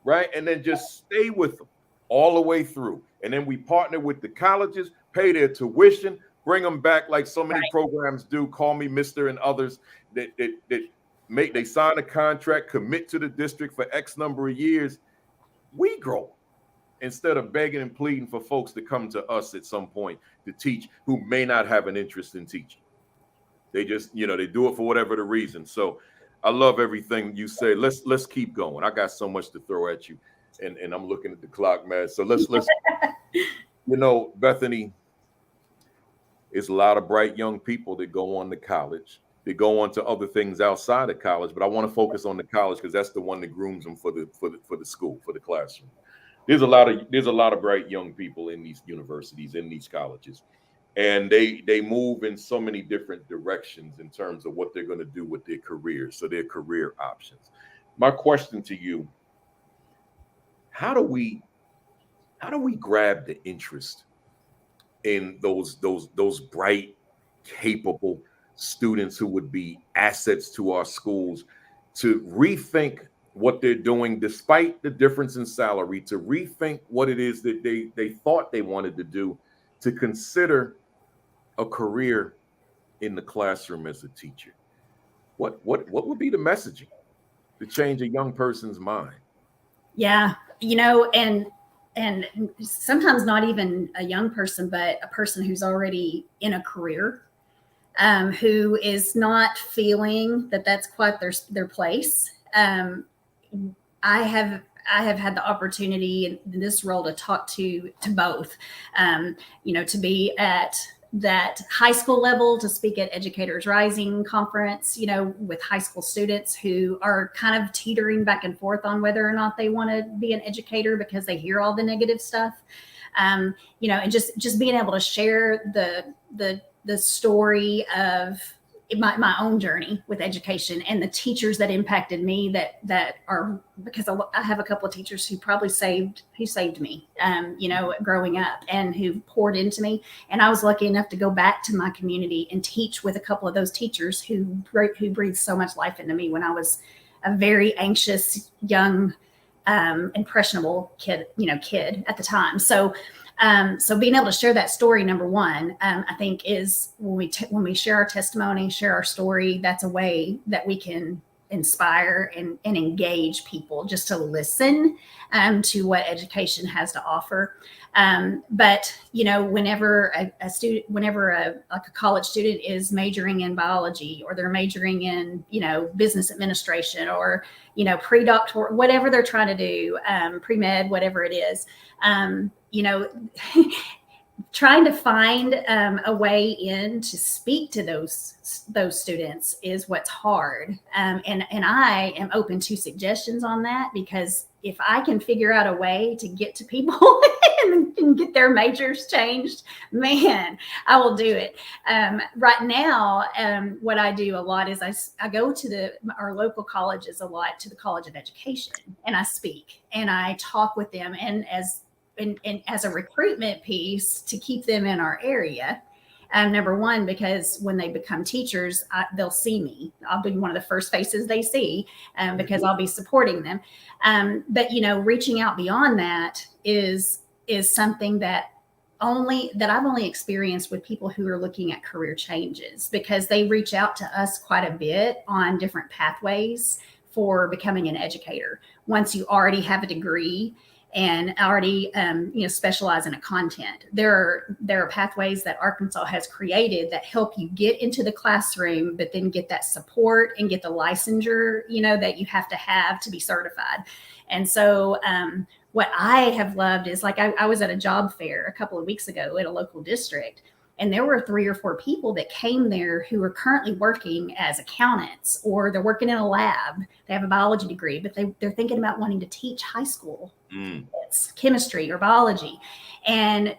right? And then just stay with them all the way through. And then we partner with the colleges, pay their tuition, bring them back like so many programs do. Call Me Mr. and others that they sign a contract, commit to the district for X number of years. We grow instead of begging and pleading for folks to come to us at some point to teach who may not have an interest in teaching. They just, they do it for whatever the reason. So I love everything you say. Let's keep going. I got so much to throw at you, and I'm looking at the clock, man. So let's Bethany, It's a lot of bright young people that go on to college. They go on to other things outside of college, but I want to focus on the college because that's the one that grooms them for the school, for the classroom. There's a lot of bright young people in these universities, in these colleges, and they move in so many different directions in terms of what they're going to do with their careers, so their career options. My question to you: How do we grab the interest in those bright, capable students who would be assets to our schools, to rethink what they're doing despite the difference in salary, to rethink what it is that they thought they wanted to do, to consider a career in the classroom as a teacher? What would be the messaging to change a young person's mind? Yeah, and sometimes not even a young person, but a person who's already in a career, who is not feeling that that's quite their place. I have had the opportunity in this role to talk to both, to be at that high school level, to speak at Educators Rising conference, with high school students who are kind of teetering back and forth on whether or not they want to be an educator because they hear all the negative stuff. And just being able to share the story of my own journey with education and the teachers that impacted me, that are, because I have a couple of teachers who probably saved me, growing up, and who poured into me. And I was lucky enough to go back to my community and teach with a couple of those teachers who breathed so much life into me when I was a very anxious, young, impressionable kid at the time. So being able to share that story, number one, I think, is when we share our testimony, share our story, that's a way that we can inspire and engage people just to listen to what education has to offer. But whenever a college student is majoring in biology, or they're majoring in business administration, or pre-doctoral, whatever they're trying to do, pre-med, whatever it is, trying to find a way in to speak to those students is what's hard. And I am open to suggestions on that, because if I can figure out a way to get to people and get their majors changed, man, I will do it. Right now, what I do a lot is I go to our local colleges a lot, to the College of Education, and I speak and I talk with them, and as a recruitment piece to keep them in our area. Number one, because when they become teachers, they'll see me. I'll be one of the first faces they see, because I'll be supporting them. But reaching out beyond that is something that I've only experienced with people who are looking at career changes, because they reach out to us quite a bit on different pathways for becoming an educator. Once you already have a degree and already specialize in a content, there are pathways that Arkansas has created that help you get into the classroom, but then get that support and get the licensure that you have to be certified. And so what I have loved is, like, I was at a job fair a couple of weeks ago at a local district, and there were 3 or 4 people that came there who are currently working as accountants, or they're working in a lab. They have a biology degree, but they're thinking about wanting to teach high school. It's chemistry or biology. And,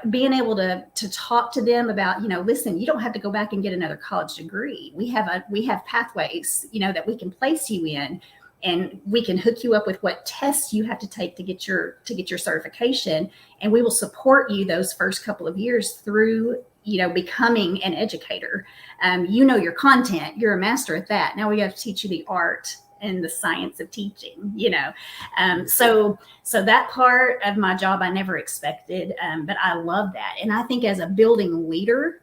being able to talk to them about, listen, you don't have to go back and get another college degree. We have pathways, that we can place you in, and we can hook you up with what tests you have to take to get your certification. And we will support you those first couple of years through, becoming an educator. Your content, you're a master at that. Now we got to teach you the art and the science of teaching, So that part of my job I never expected, but I love that. And I think as a building leader,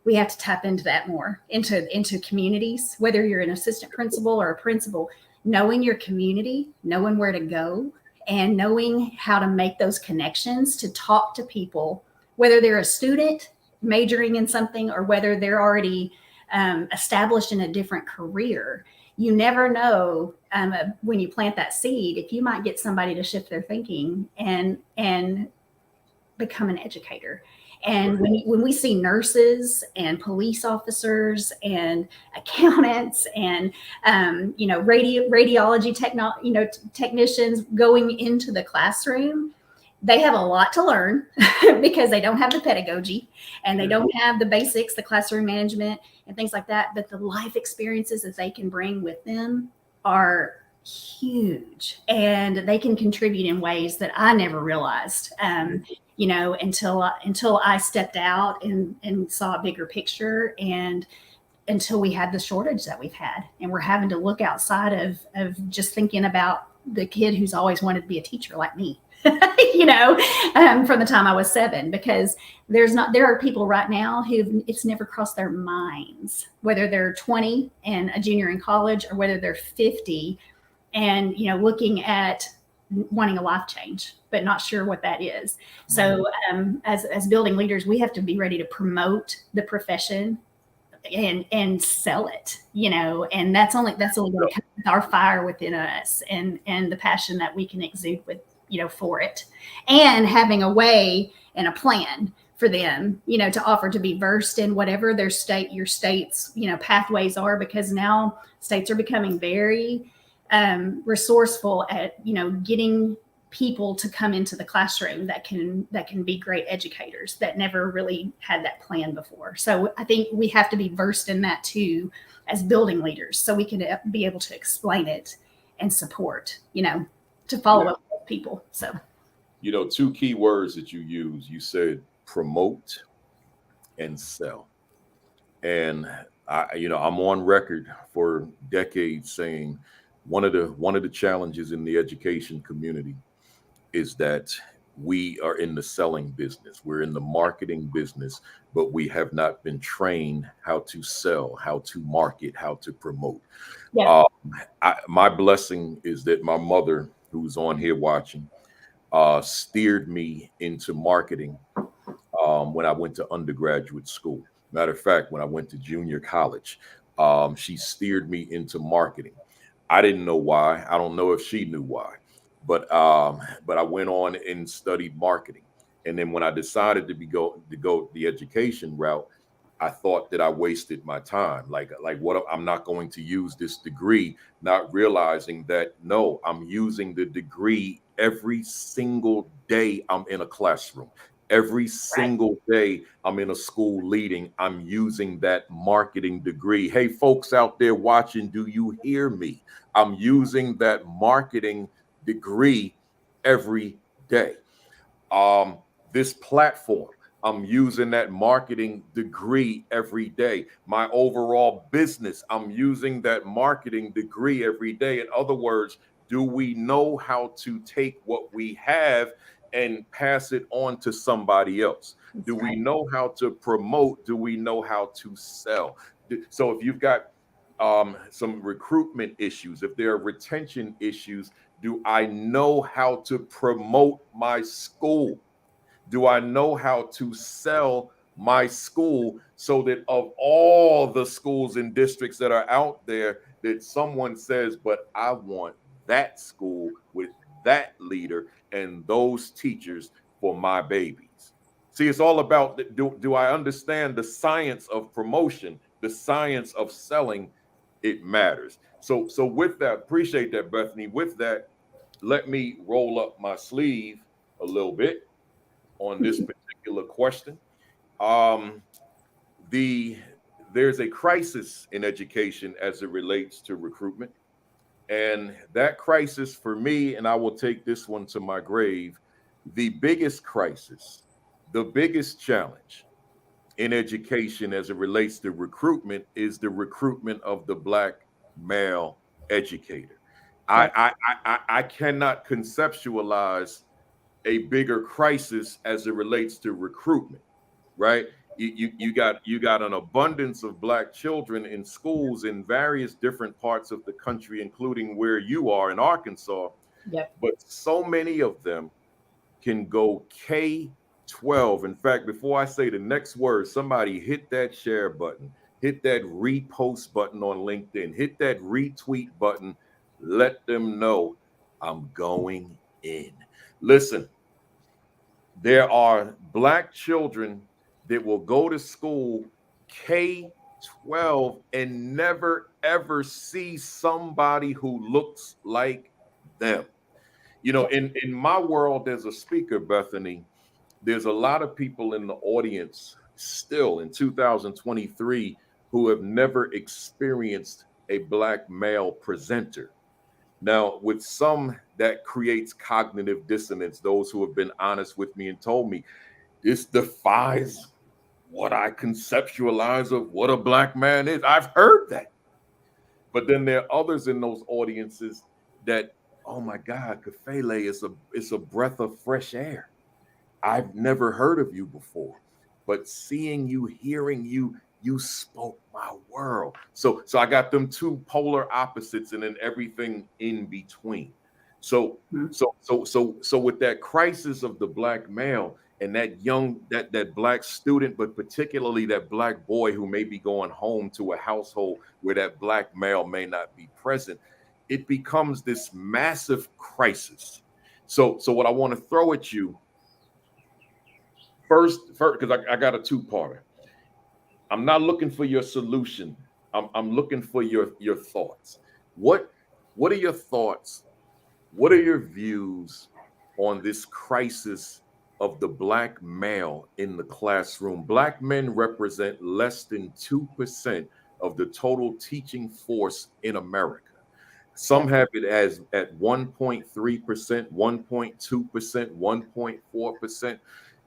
we have to tap into that more, into communities, whether you're an assistant principal or a principal, knowing your community, knowing where to go, and knowing how to make those connections to talk to people, whether they're a student majoring in something or whether they're already established in a different career. You never know when you plant that seed, if you might get somebody to shift their thinking and become an educator. And when we see nurses and police officers and accountants and radiology technicians going into the classroom, they have a lot to learn because they don't have the pedagogy and they don't have the basics, the classroom management and things like that. But the life experiences that they can bring with them are huge, and they can contribute in ways that I never realized, until I stepped out and saw a bigger picture, and until we had the shortage that we've had, and we're having to look outside of just thinking about the kid who's always wanted to be a teacher like me. From the time I was 7, because there are people right now who it's never crossed their minds, whether they're 20 and a junior in college or whether they're 50 and, looking at wanting a life change, but not sure what that is. So as building leaders, we have to be ready to promote the profession and sell it, and that's only going to come with our fire within us and the passion that we can exude with, for it, and having a way and a plan for them, to offer to be versed in whatever your state's, pathways are, because now states are becoming very resourceful at, getting people to come into the classroom that can be great educators that never really had that plan before. So I think we have to be versed in that too, as building leaders, so we can be able to explain it and support, to follow up with people. So, 2 key words that you use, you said promote and sell. And I'm on record for decades saying one of the challenges in the education community is that we are in the selling business. We're in the marketing business, but we have not been trained how to sell, how to market, how to promote. yeah. My blessing is that my mother, who's on here watching, steered me into marketing when I went to undergraduate school. Matter of fact, when I went to junior college, she steered me into marketing. I didn't know why. I don't know if she knew why, but I went on and studied marketing. And then when I decided to go the education route, I thought that I wasted my time. Like what, I'm not going to use this degree, not realizing that no, I'm using the degree every single day I'm in a classroom. Every single day I'm in a school leading, I'm using that marketing degree. Hey, folks out there watching, do you hear me? I'm using that marketing degree every day. This platform, I'm using that marketing degree every day. My overall business, I'm using that marketing degree every day. In other words, do we know how to take what we have and pass it on to somebody else? Do we know how to promote? Do we know how to sell? So if you've got some recruitment issues, if there are retention issues, do I know how to promote my school? Do I know how to sell my school so that of all the schools and districts that are out there, that someone says, but I want that school with that leader and those teachers for my babies? See, it's all about, do I understand the science of promotion, the science of selling? It matters. So with that, appreciate that, Bethany. With that, let me roll up my sleeve a little bit on this particular question. There's a crisis in education as it relates to recruitment. And that crisis for me, and I will take this one to my grave, the biggest crisis, the biggest challenge in education as it relates to recruitment is the recruitment of the Black male educator. I cannot conceptualize a bigger crisis as it relates to recruitment, right? You got an abundance of Black children in schools in various different parts of the country, including where you are in Arkansas. Yep. But so many of them can go K-12. In fact, before I say the next word, somebody hit that share button, hit that repost button on LinkedIn, hit that retweet button. Let them know I'm going in. Listen, there are Black children that will go to school K-12 and never ever see somebody who looks like them. You know, in my world as a speaker, Bethany, there's a lot of people in the audience still in 2023 who have never experienced a Black male presenter. Now, with some, that creates cognitive dissonance. Those who have been honest with me and told me this defies what I conceptualize of what a Black man is. I've heard that. But then there are others in those audiences that, oh my God, Kafele is a breath of fresh air. I've never heard of you before, but seeing you, hearing you, you spoke my world. So I got them two polar opposites and then everything in between. So with that crisis of the Black male and that young, that Black student, but particularly that Black boy who may be going home to a household where that Black male may not be present, it becomes this massive crisis. So what I want to throw at you first, because I got a two-parter. I'm not looking for your solution. I'm looking for your thoughts. What are your thoughts? What are your views on this crisis of the Black male in the classroom? Black men represent less than 2% of the total teaching force in America. Some have it as at 1.3%, 1.2%, 1.4%.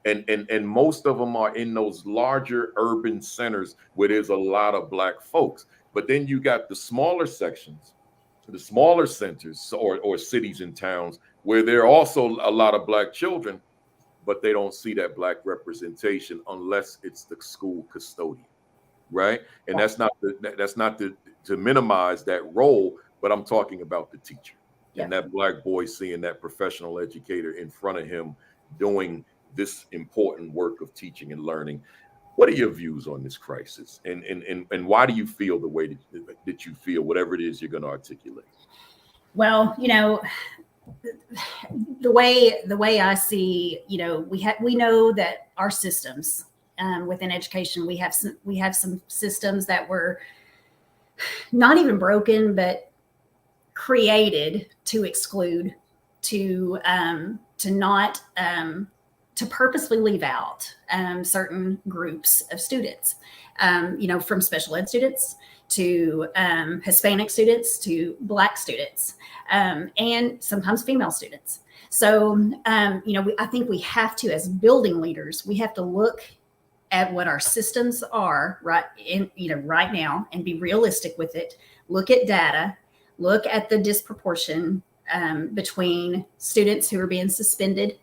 And most of them are in those larger urban centers where there's a lot of Black folks. But then you got the smaller sections, the smaller centers or cities and towns where there are also a lot of Black children, but they don't see that Black representation unless it's the school custodian, right? And that's not to minimize that role, but I'm talking about the teacher and that Black boy seeing that professional educator in front of him doing this important work of teaching and learning. What are your views on this crisis, and why do you feel the way that you feel, whatever it is you're going to articulate? Well, you know, the way I see, you know, we know that our systems within education, we have some systems that were not even broken, but created to exclude, to not to purposely leave out certain groups of students, you know, from special ed students to Hispanic students to Black students, and sometimes female students. So, you know, I think we have to, as building leaders, we have to look at what our systems are right now and be realistic with it. Look at data, look at the disproportion between students who are being suspended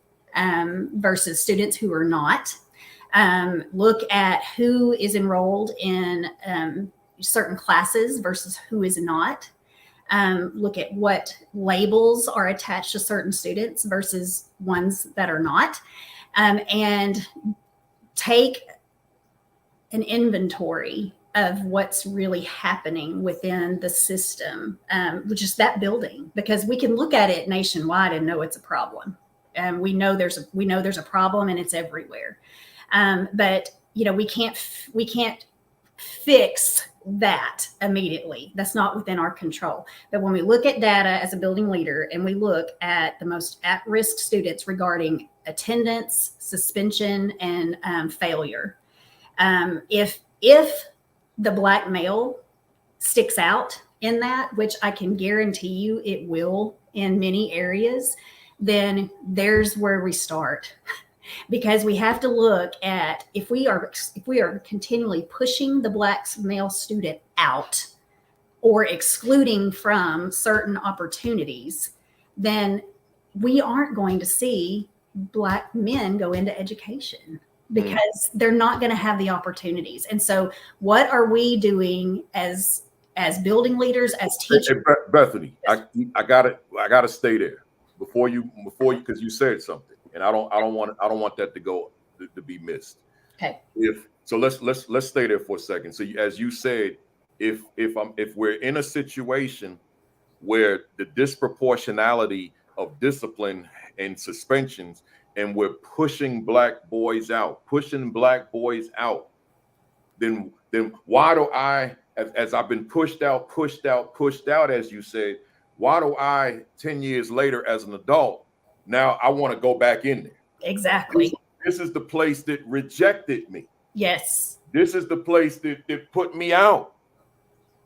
versus students who are not. Look at who is enrolled in certain classes versus who is not. Look at what labels are attached to certain students versus ones that are not. And take an inventory of what's really happening within the system, which is that building, because we can look at it nationwide and know it's a problem. We know there's a problem and it's everywhere. But you know, we can't fix that immediately. That's not within our control. But when we look at data as a building leader and we look at the most at-risk students regarding attendance, suspension, and failure, if the Black male sticks out in that, which I can guarantee you it will in many areas, then there's where we start. Because we have to look at if we are continually pushing the Black male student out or excluding from certain opportunities, then we aren't going to see Black men go into education because they're not going to have the opportunities. And so what are we doing as building leaders, as teachers? Hey, Bethany, I gotta stay there before you because you said something. And I don't want that to be missed. Okay. Let's stay there for a second. So as you said, if we're in a situation where the disproportionality of discipline and suspensions and we're pushing black boys out, then why do I, as I've been pushed out, as you said, why do I 10 years later as an adult, now I want to go back in there? Exactly. This is the place that rejected me. Yes. This is the place that put me out.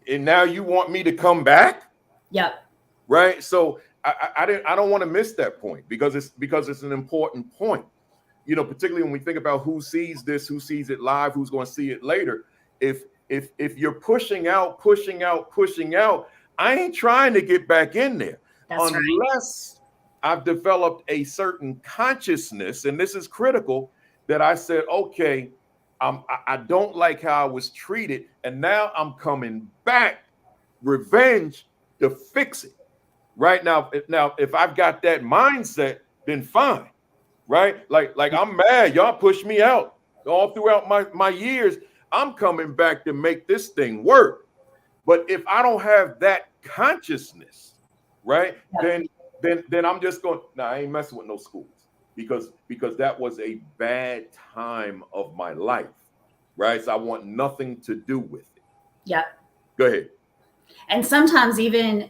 And now you want me to come back? Yep. Right. So I don't want to miss that point because it's an important point. You know, particularly when we think about who sees this, who sees it live, who's going to see it later. If you're pushing out, I ain't trying to get back in there. That's unless I've developed a certain consciousness, and this is critical, that I said, okay, I don't like how I was treated, and now I'm coming back, revenge to fix it. Right now, if I've got that mindset, then fine. Right? Like I'm mad. Y'all pushed me out all throughout my years. I'm coming back to make this thing work. But if I don't have that consciousness, right, then I'm just going, I ain't messing with no schools because that was a bad time of my life. Right. So I want nothing to do with it. Yeah. Go ahead. And sometimes even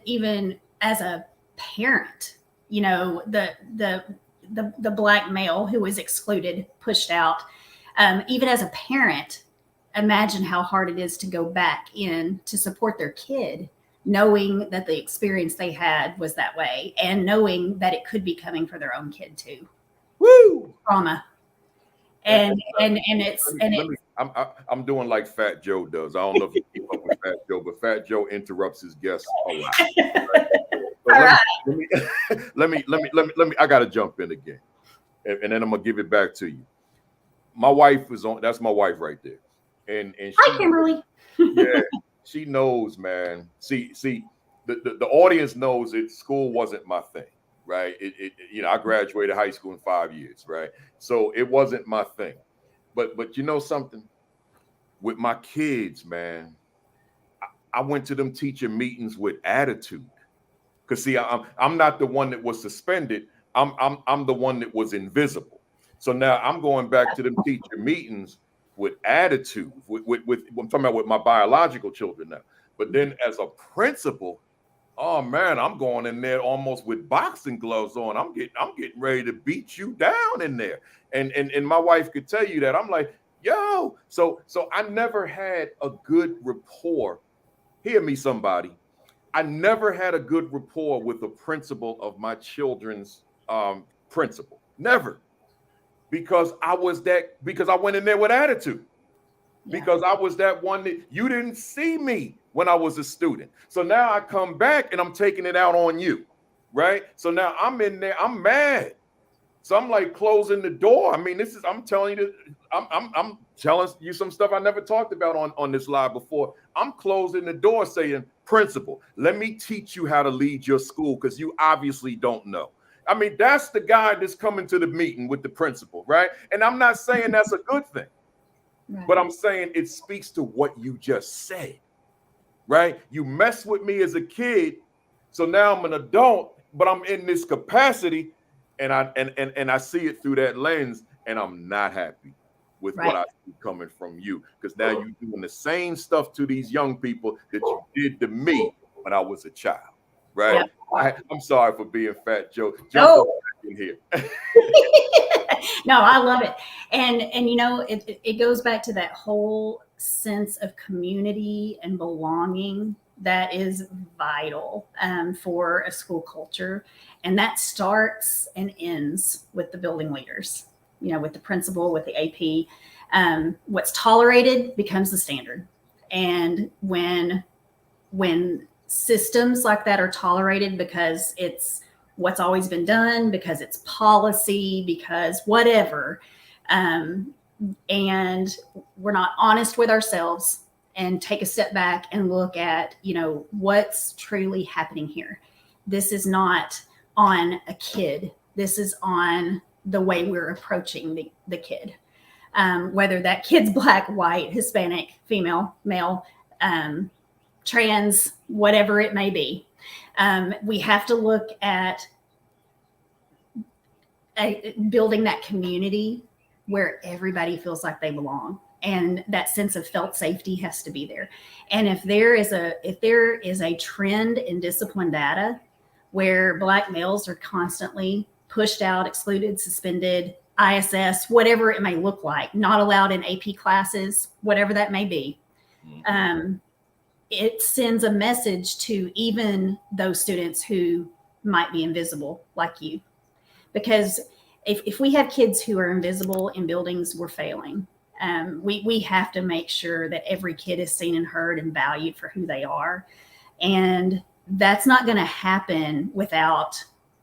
as a parent, you know, the black male who was excluded, pushed out, even as a parent, imagine how hard it is to go back in to support their kid, knowing that the experience they had was that way and knowing that it could be coming for their own kid too. Woo! Trauma. I'm doing like Fat Joe does. I don't know if you keep up with Fat Joe, but Fat Joe interrupts his guests a lot. Right? Let me. I gotta jump in again, and then I'm gonna give it back to you. My wife is on. That's my wife right there, and she, hi, Kimberly. Yeah, she knows, man. See, the audience knows that school wasn't my thing. Right. You know, I graduated high school in 5 years. Right. So it wasn't my thing. But you know something? With my kids, man, I went to them teacher meetings with attitude. Because see, I'm not the one that was suspended. I'm the one that was invisible. So now I'm going back to them teacher meetings with attitude. With I'm talking about with my biological children now. But then as a principal, oh man, I'm going in there almost with boxing gloves on. I'm getting ready to beat you down in there. And my wife could tell you that. I'm like, yo, so I never had a good rapport. Hear me, somebody. I never had a good rapport with the principal of my children's principal. Never. Because I went in there with attitude. Yeah. Because I was that one that you didn't see me when I was a student. So now I come back and I'm taking it out on you, right? So now I'm in there, I'm mad. So I'm like closing the door. I mean, I'm telling you, I'm telling you some stuff I never talked about on this live before. I'm closing the door saying, principal, let me teach you how to lead your school because you obviously don't know. I mean, that's the guy that's coming to the meeting with the principal, right? And I'm not saying that's a good thing. Right. But I'm saying it speaks to what you just said, right? You mess with me as a kid, so now I'm an adult, but I'm in this capacity, and I see it through that lens, and I'm not happy with what I see coming from you, because now you're doing the same stuff to these young people that you did to me when I was a child, right? Yep. I'm sorry for being Fat Joe. Jump in here. No, I love it. And you know, it goes back to that whole sense of community and belonging that is vital for a school culture. And that starts and ends with the building leaders, you know, with the principal, with the AP. What's tolerated becomes the standard. And when systems like that are tolerated because it's what's always been done, because it's policy, because whatever, and we're not honest with ourselves and take a step back and look at, you know, what's truly happening here. This is not on a kid. This is on the way we're approaching the kid. Whether that kid's black, white, Hispanic, female, male, trans, whatever it may be. We have to look at building that community where everybody feels like they belong, and that sense of felt safety has to be there. And if there is a trend in discipline data where Black males are constantly pushed out, excluded, suspended, ISS, whatever it may look like, not allowed in AP classes, whatever that may be, it sends a message to even those students who might be invisible, like you. Because if we have kids who are invisible in buildings, we're failing. We have to make sure that every kid is seen and heard and valued for who they are. And that's not going to happen without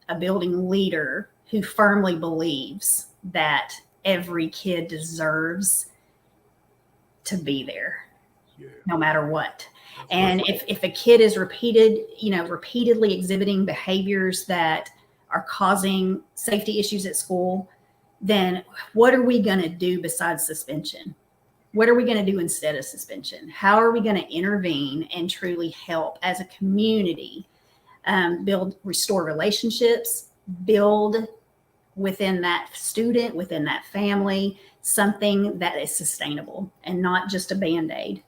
a building leader who firmly believes that every kid deserves to be there, no matter what. And if a kid is repeatedly exhibiting behaviors that are causing safety issues at school, then what are we going to do besides suspension? What are we going to do instead of suspension? How are we going to intervene and truly help as a community restore relationships, build within that student, within that family, something that is sustainable and not just a Band-Aid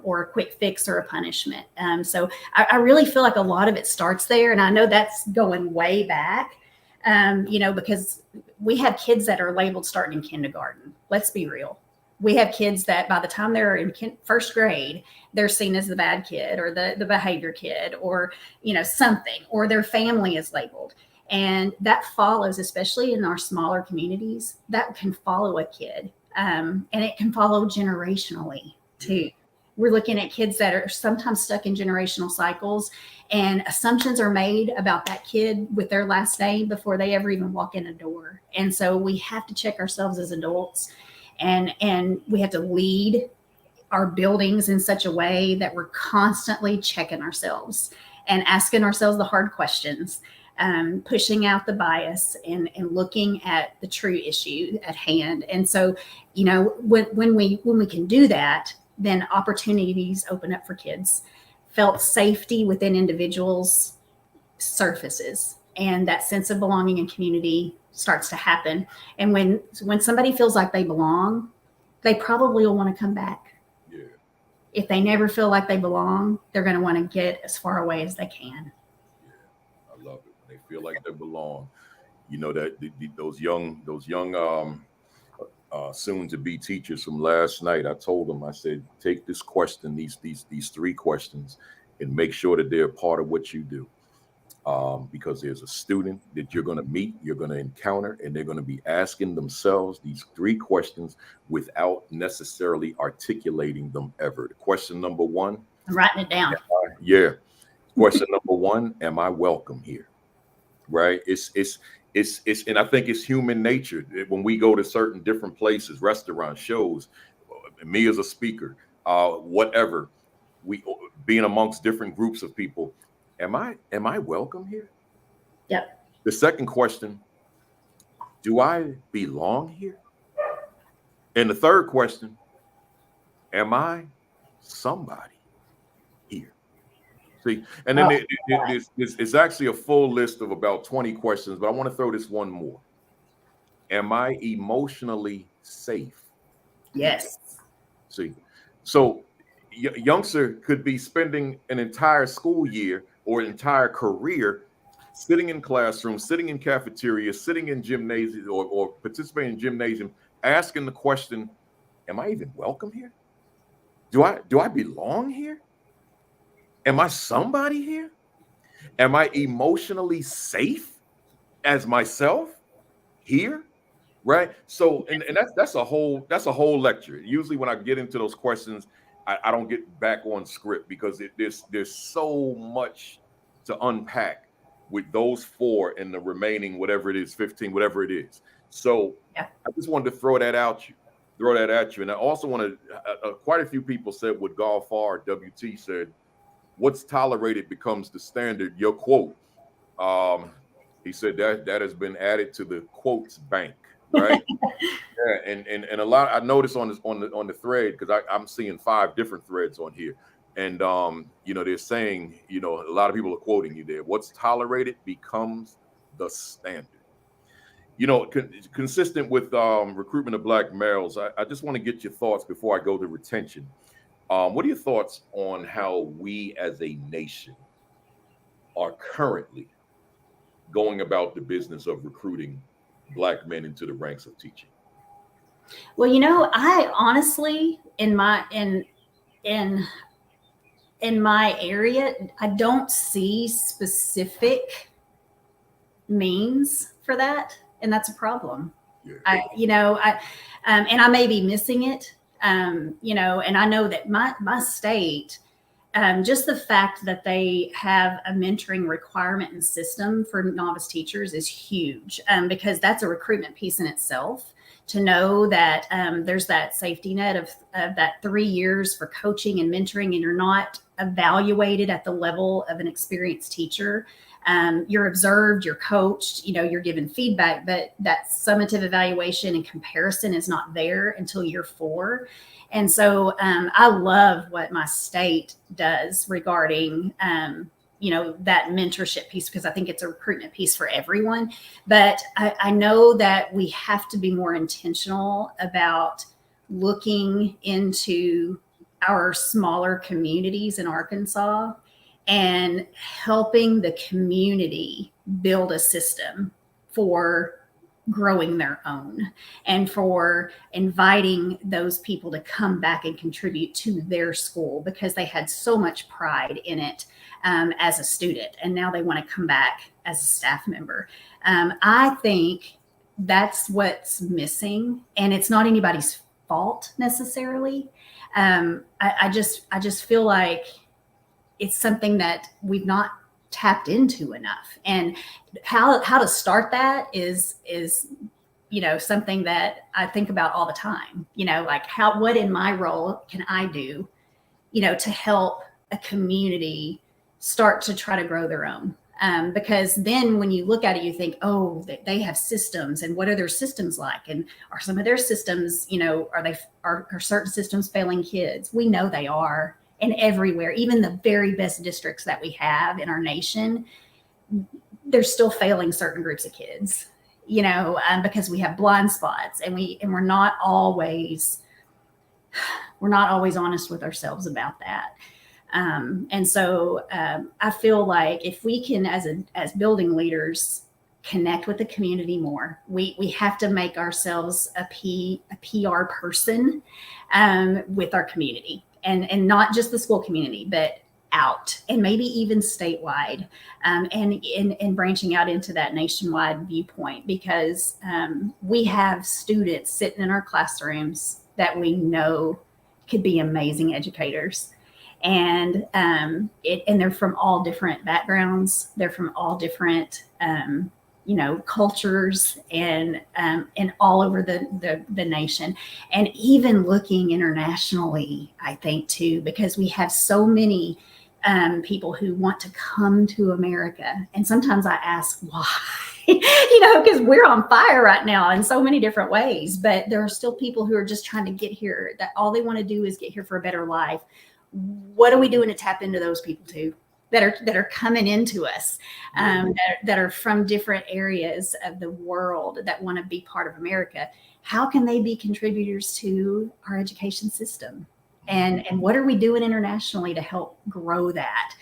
or a quick fix or a punishment. So I really feel like a lot of it starts there. And I know that's going way back, because we have kids that are labeled starting in kindergarten. Let's be real. We have kids that by the time they're in first grade, they're seen as the bad kid or the behavior kid or, something, or their family is labeled. And that follows, especially in our smaller communities, that can follow a kid. And it can follow generationally too. We're looking at kids that are sometimes stuck in generational cycles, and assumptions are made about that kid with their last name before they ever even walk in a door. And so we have to check ourselves as adults, and we have to lead our buildings in such a way that we're constantly checking ourselves and asking ourselves the hard questions. Pushing out the bias and looking at the true issue at hand. And so, when we can do that, then opportunities open up for kids. Felt safety within individuals surfaces, and that sense of belonging and community starts to happen. And when somebody feels like they belong, they probably will want to come back. Yeah. If they never feel like they belong, they're going to want to get as far away as they can. I love it. They feel like they belong. That those young soon to be teachers from last night, I told them, I said, take this question, these 3 questions, and make sure that they're part of what you do. Because there's a student that you're going to meet, you're going to encounter, and they're going to be asking themselves these 3 questions without necessarily articulating them ever. Question number 1. I'm writing it down. Question number 1, am I welcome here? Right. It's and I think it's human nature when we go to certain different places, restaurants, shows, me as a speaker, whatever, we being amongst different groups of people. Am I welcome here? Yep. The second question, do I belong here? And the third question, am I somebody here? See, and then it's actually a full list of about 20 questions, but I want to throw this one more. Am I emotionally safe? Yes. See, so youngster could be spending an entire school year or entire career sitting in classrooms, sitting in cafeterias, sitting in gymnasium or participating in gymnasium, asking the question, am I even welcome here? Do I belong here? Am I somebody here? Am I emotionally safe as myself here? Right. So, and that's a whole lecture. Usually when I get into those questions, I don't get back on script because there's so much to unpack with those 4 and the remaining, whatever it is, 15, whatever it is. So I just wanted to throw that at you. And I also wanted, quite a few people said what Golfar WT said, what's tolerated becomes the standard. Your quote, he said that has been added to the quotes bank, right? Yeah, and a lot I noticed on the thread, because I'm seeing 5 different threads on here, and they're saying, a lot of people are quoting you there. What's tolerated becomes the standard. You know, consistent with recruitment of Black males, I just want to get your thoughts before I go to retention. What are your thoughts on how we as a nation are currently going about the business of recruiting Black men into the ranks of teaching? Well, I honestly, in my area, I don't see specific means for that, and that's a problem. Yeah. And I may be missing it. And I know that my state, just the fact that they have a mentoring requirement and system for novice teachers is huge, because that's a recruitment piece in itself. To know that there's that safety net of that 3 years for coaching and mentoring, and you're not evaluated at the level of an experienced teacher. You're observed, you're coached, you're given feedback, but that summative evaluation and comparison is not there until year 4. And so I love what my state does regarding, that mentorship piece, because I think it's a recruitment piece for everyone. But I know that we have to be more intentional about looking into our smaller communities in Arkansas and helping the community build a system for growing their own, and for inviting those people to come back and contribute to their school, because they had so much pride in it as a student, and now they want to come back as a staff member. I think that's what's missing, and it's not anybody's fault necessarily. I just feel like it's something that we've not tapped into enough, and how to start that is something that I think about all the time. Like what in my role can I do to help a community start to try to grow their own, because then when you look at it, you think, oh, they have systems, and what are their systems like, and are some of their systems, are certain systems failing kids? We know they are. And everywhere, even the very best districts that we have in our nation, they're still failing certain groups of kids, because we have blind spots, and we're not always honest with ourselves about that. And so I feel like if we can, as building leaders, connect with the community more, we have to make ourselves a PR person with our community. And not just the school community, but out, and maybe even statewide, and branching out into that nationwide viewpoint, because we have students sitting in our classrooms that we know could be amazing educators. And they're from all different backgrounds. They're from all different cultures, and all over the nation, and even looking internationally, I think too, because we have so many people who want to come to America. And sometimes I ask why, because we're on fire right now in so many different ways, but there are still people who are just trying to get here, that all they want to do is get here for a better life. What are we doing to tap into those people too? That are coming into us, that are from different areas of the world, that want to be part of America. How can they be contributors to our education system? And what are we doing internationally to help grow that?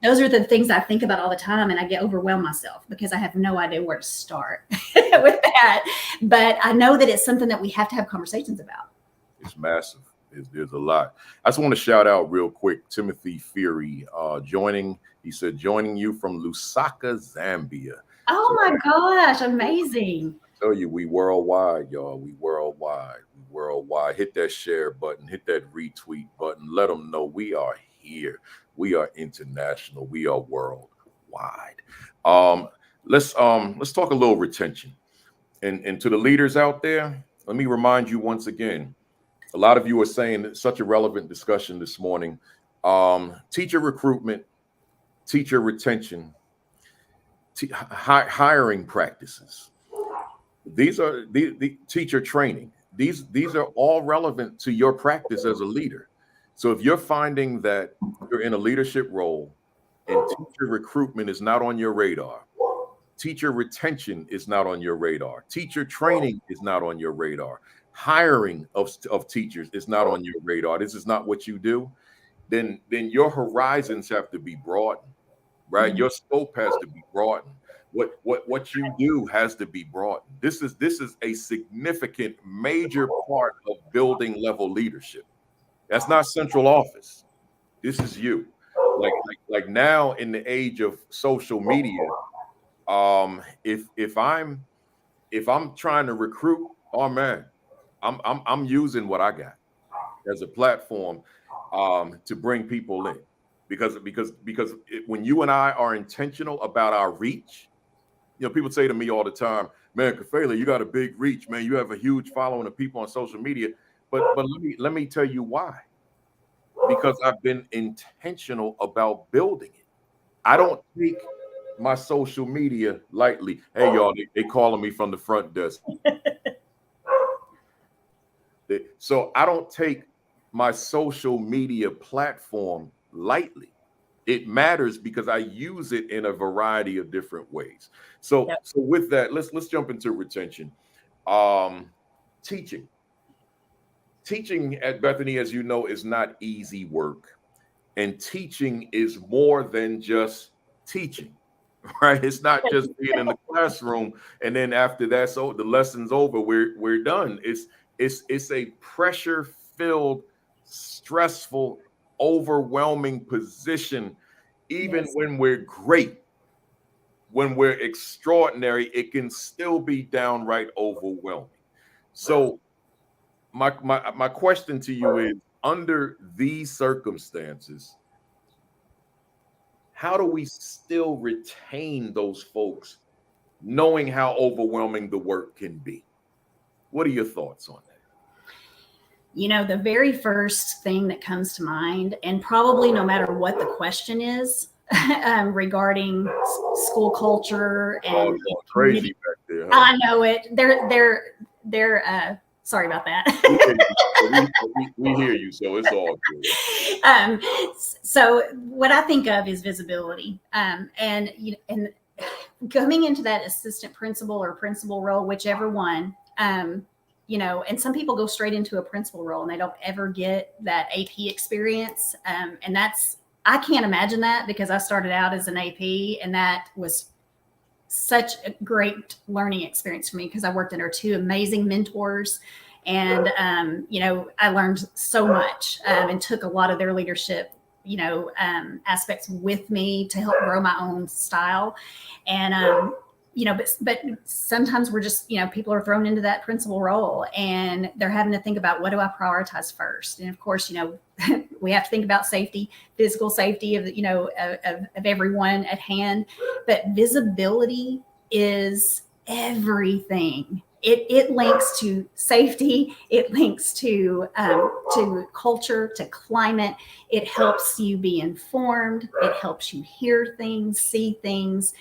Those are the things I think about all the time, and I get overwhelmed myself because I have no idea where to start with that. But I know that it's something that we have to have conversations about. It's massive. There's a lot. I just want to shout out real quick Timothy Fury joining. He said, joining you from Lusaka, Zambia. Oh my gosh, amazing. I tell you, we worldwide, y'all. We worldwide. Hit that share button, hit that retweet button. Let them know we are here. We are international. We are worldwide. Let's talk a little retention. And to the leaders out there, let me remind you once again, a lot of you are saying it's such a relevant discussion this morning. Teacher recruitment, teacher retention, hiring practices. These are the teacher training. These are all relevant to your practice as a leader. So if you're finding that you're in a leadership role and teacher recruitment is not on your radar, Teacher retention is not on your radar. Teacher training is not on your radar. Hiring of teachers is not on your radar. This is not what you do. Then your horizons have to be broadened, right? Mhm. Your scope has to be broadened. What you do has to be broadened. This is a significant major part of building level leadership. That's not central office. This is you. Like now in the age of social media, if I'm trying to recruit, oh man, I'm using what I got as a platform to bring people in, because when you and I are intentional about our reach, people say to me all the time, man, Kafele, you got a big reach, man. You have a huge following of people on social media, but let me tell you why. Because I've been intentional about building it. I don't take my social media lightly. Hey, y'all, they calling me from the front desk. So I don't take my social media platform lightly. It matters because I use it in a variety of different ways. So, Yep. so with that, let's jump into retention. Teaching. Teaching at Bethany, as you know, is not easy work. And teaching is more than just teaching, right? It's not just being in the classroom and then after that, so the lesson's over, we're done. It's a pressure-filled, stressful, overwhelming position. Even Yes. when we're great, when we're extraordinary, it can still be downright overwhelming. So my question to you is, under these circumstances, how do we still retain those folks, knowing how overwhelming the work can be? What are your thoughts on that? The very first thing that comes to mind, and probably no matter what the question is, regarding school culture Oh, and going crazy back there, huh? I know it. They're sorry about that. We hear you, so it's all good. So what I think of is visibility, and coming into that assistant principal or principal role, whichever one. And some people go straight into a principal role and they don't ever get that AP experience, and I can't imagine that, because I started out as an AP and that was such a great learning experience for me, because I worked under two amazing mentors, and I learned so much, and took a lot of their leadership aspects with me to help grow my own style. And but sometimes we're just, people are thrown into that principal role and they're having to think about, what do I prioritize first? And of course, we have to think about safety, physical safety of everyone at hand. But visibility is everything. It links to safety. It links to culture, to climate. It helps you be informed. It helps you hear things, see things,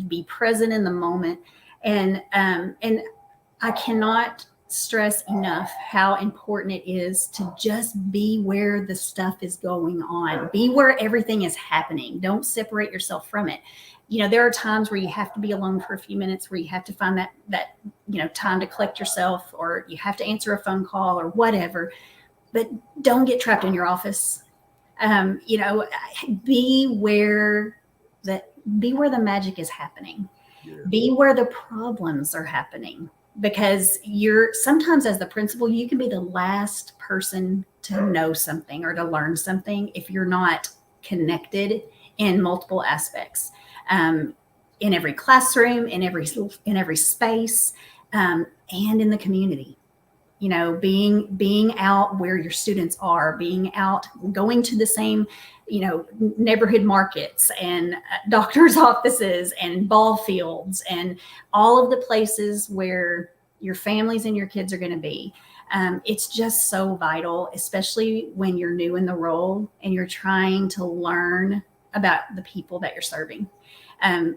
be present in the moment. And I cannot stress enough how important it is to just be where the stuff is going on. Be where everything is happening. Don't separate yourself from it. There are times where you have to be alone for a few minutes, where you have to find that time to collect yourself, or you have to answer a phone call or whatever. But don't get trapped in your office. Be where the magic is happening. Yeah. Be where the problems are happening, because sometimes as the principal, you can be the last person to know something or to learn something if you're not connected in multiple aspects, in every classroom, in every space, and in the community. Being out where your students are, being out, going to the same, neighborhood markets and doctors' offices and ball fields and all of the places where your families and your kids are going to be. It's just so vital, especially when you're new in the role and you're trying to learn about the people that you're serving.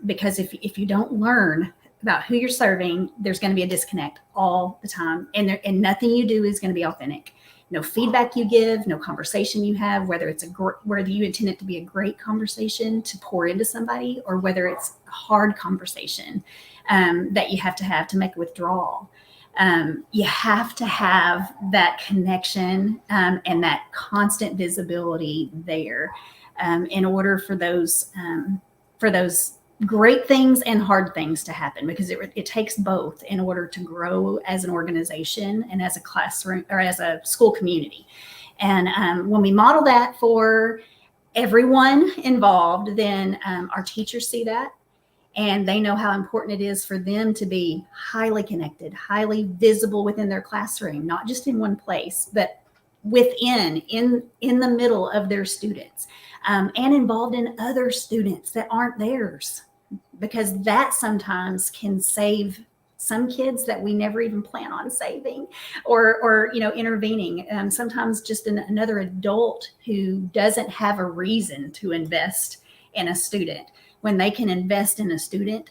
Because if you don't learn about who you're serving, there's going to be a disconnect all the time, and nothing you do is going to be authentic. no feedback you give, no conversation you have, whether it's whether you intend it to be a great conversation to pour into somebody, or whether it's a hard conversation that you have to make a withdrawal. You have to have that connection and that constant visibility there in order for those great things and hard things to happen, because it takes both in order to grow as an organization and as a classroom or as a school community. And when we model that for everyone involved, then our teachers see that, and they know how important it is for them to be highly connected, highly visible within their classroom, not just in one place, but in the middle of their students, and involved in other students that aren't theirs, because that sometimes can save some kids that we never even plan on saving or intervening. Sometimes just another adult who doesn't have a reason to invest in a student, when they can invest in a student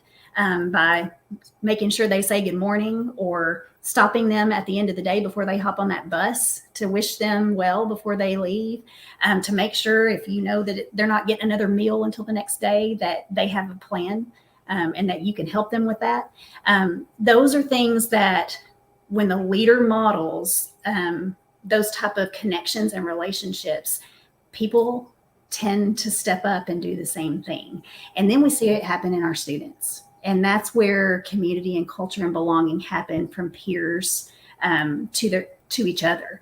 by making sure they say good morning, or stopping them at the end of the day before they hop on that bus to wish them well before they leave, to make sure, if you know that they're not getting another meal until the next day, that they have a plan and that you can help them with that. Those are things that when the leader models those type of connections and relationships, people tend to step up and do the same thing. And then we see it happen in our students. And that's where community and culture and belonging happen from peers to each other.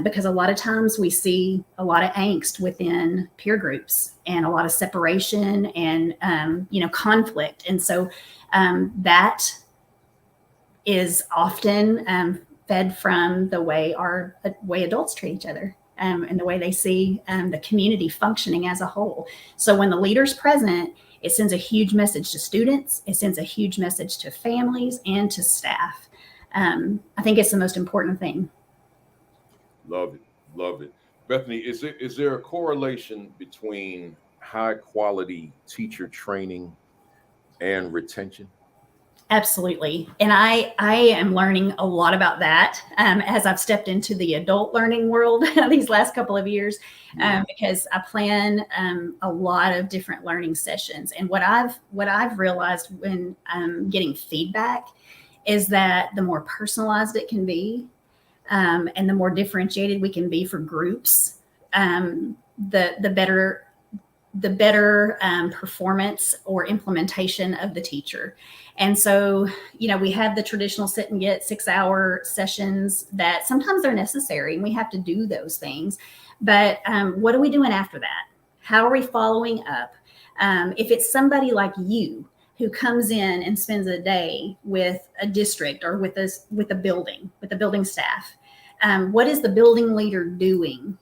Because a lot of times we see a lot of angst within peer groups and a lot of separation and conflict. And so that is often fed from the way adults treat each other. And the way they see the community functioning as a whole. So when the leader's present, it sends a huge message to students. It sends a huge message to families and to staff. I think it's the most important thing. Love it. Love it. Bethany, is there a correlation between high quality teacher training and retention? Absolutely. And I am learning a lot about that as I've stepped into the adult learning world these last couple of years, because I plan a lot of different learning sessions. And what I've realized when I'm getting feedback is that the more personalized it can be, and the more differentiated we can be for groups, the better performance or implementation of the teacher. And so, we have the traditional sit and get 6-hour sessions that sometimes are necessary, and we have to do those things. But what are we doing after that? How are we following up? If it's somebody like you who comes in and spends a day with a district or with the building staff, what is the building leader doing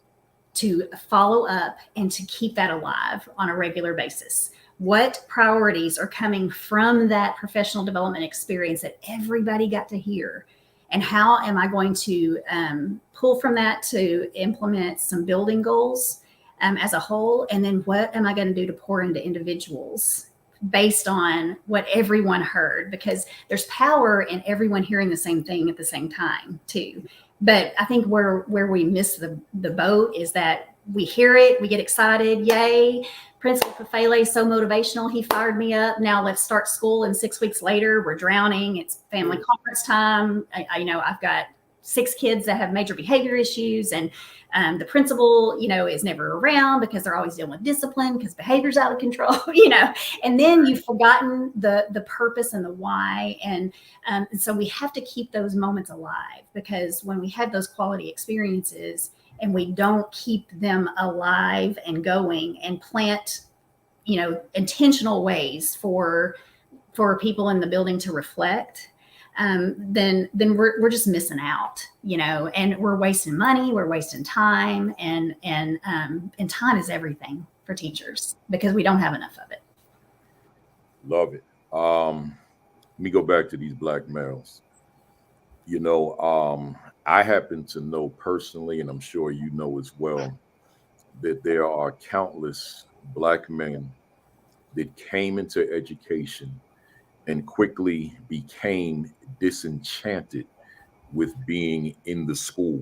to follow up and to keep that alive on a regular basis? What priorities are coming from that professional development experience that everybody got to hear? And how am I going to pull from that to implement some building goals as a whole? And then what am I going to do to pour into individuals based on what everyone heard? Because there's power in everyone hearing the same thing at the same time too. But I think where we miss the boat is that we hear it, we get excited, yay, Principal Kafele is so motivational, he fired me up, now let's start school, and 6 weeks later, we're drowning, it's family conference time, I've got 6 kids that have major behavior issues, and the principal, is never around because they're always dealing with discipline because behavior's out of control, and then you've forgotten the purpose and the why. And so we have to keep those moments alive, because when we have those quality experiences and we don't keep them alive and going and plant, intentional ways for people in the building to reflect, then we're just missing out, and we're wasting money, we're wasting time, and time is everything for teachers because we don't have enough of it. Love it. Let me go back to these black males. I happen to know personally, and I'm sure you know as well, that there are countless black men that came into education and quickly became disenchanted with being in the school.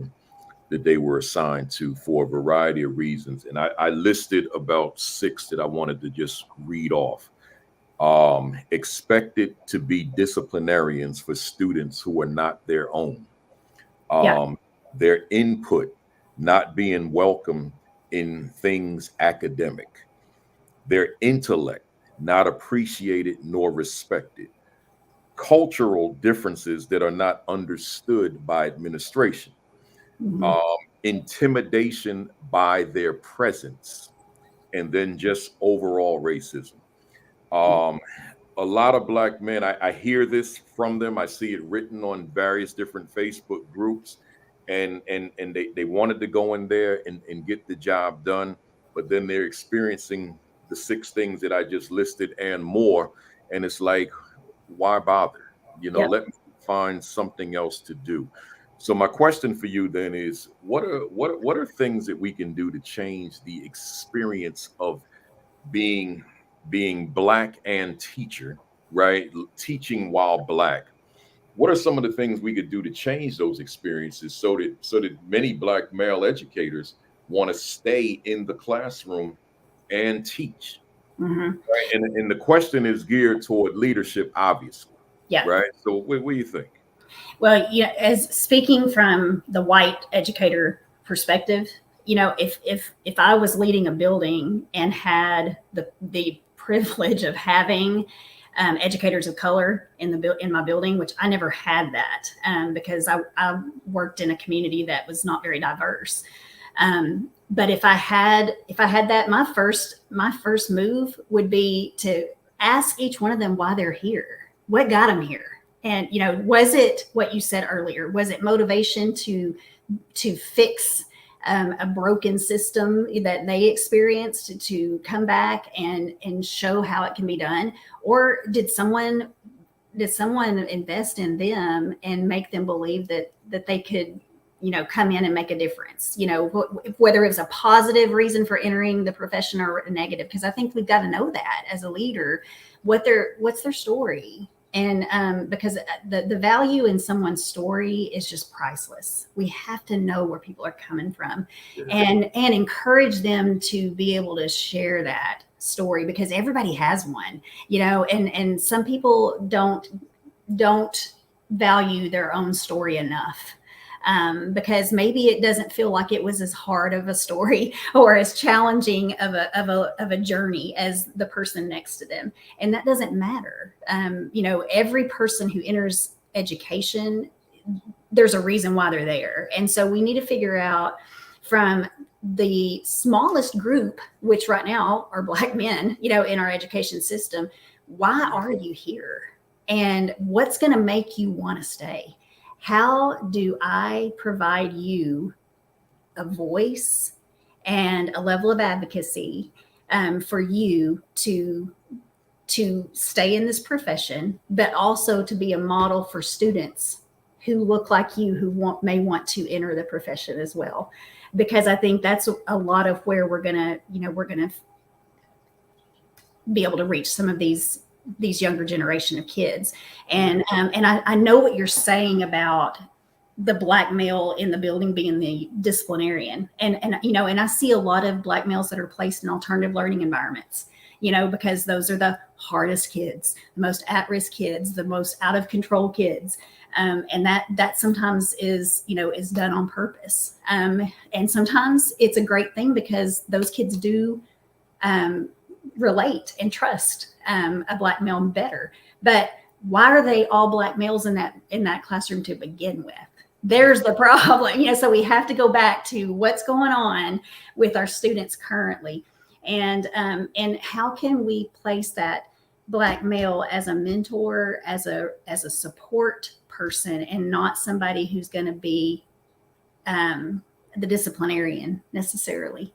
that they were assigned to for a variety of reasons. And I listed about 6 that I wanted to just read off. Expected to be disciplinarians for students who are not their own. Yeah. Their input not being welcome in things academic. Their intellect not appreciated nor respected. Cultural differences that are not understood by administration. Mhm. Intimidation by their presence, and then just overall racism. Um, a lot of Black men, I hear this from them. I see it written on various different Facebook groups, and they wanted to go in there and get the job done, but then they're experiencing the 6 things that I just listed and more. And it's like, why bother? Yep. Let me find something else to do. So my question for you then is, what are things that we can do to change the experience of being Black and teacher, right? Teaching while Black. What are some of the things we could do to change those experiences so that many Black male educators want to stay in the classroom and teach? Mhm. Right? And the question is geared toward leadership, obviously. Yeah. Right. So what do you think? Well, as speaking from the white educator perspective, if I was leading a building and had the privilege of having educators of color in my building, which I never had that because I worked in a community that was not very diverse. But if I had that, my first move would be to ask each one of them why they're here, what got them here. And, was it what you said earlier? Was it motivation to fix a broken system that they experienced, to come back and show how it can be done? Or did someone invest in them and make them believe that they could, come in and make a difference? Whether it was a positive reason for entering the profession or a negative, because I think we've got to know that as a leader, what's their story. And because the value in someone's story is just priceless. We have to know where people are coming from, and encourage them to be able to share that story, because everybody has one, and some people don't value their own story enough. Because maybe it doesn't feel like it was as hard of a story or as challenging of a journey as the person next to them. And that doesn't matter. Every person who enters education, there's a reason why they're there. And so we need to figure out from the smallest group, which right now are Black men, in our education system, why are you here? And what's going to make you want to stay? How do I provide you a voice and a level of advocacy for you to stay in this profession, but also to be a model for students who look like you, who may want to enter the profession as well? Because I think that's a lot of where we're gonna be able to reach some of these younger generation of kids. And I know what you're saying about the Black male in the building being the disciplinarian. And I see a lot of Black males that are placed in alternative learning environments, because those are the hardest kids, the most at-risk kids, the most out of control kids. And that sometimes is done on purpose. And sometimes it's a great thing because those kids do relate and trust a Black male better. But why are they all Black males in that classroom to begin with? There's the problem. So we have to go back to what's going on with our students currently, and how can we place that Black male as a mentor, as a support person, and not somebody who's going to be the disciplinarian necessarily.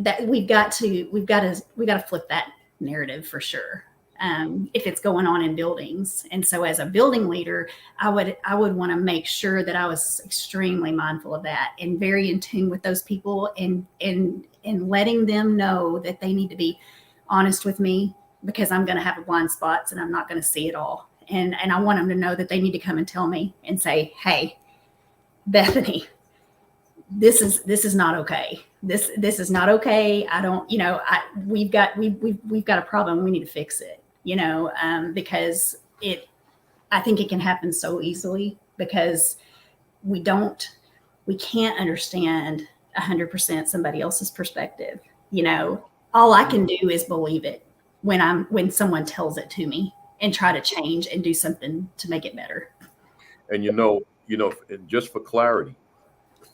That we've got to flip that narrative for sure. If it's going on in buildings. And so as a building leader, I would want to make sure that I was extremely mindful of that and very in tune with those people, and letting them know that they need to be honest with me, because I'm going to have blind spots and I'm not going to see it all. And I want them to know that they need to come and tell me and say, hey, Bethany, this is not okay. This is not okay. I don't, we've got a problem. We need to fix it, because I think it can happen so easily because we can't understand 100% somebody else's perspective. All I can do is believe it when someone tells it to me and try to change and do something to make it better. And and just for clarity,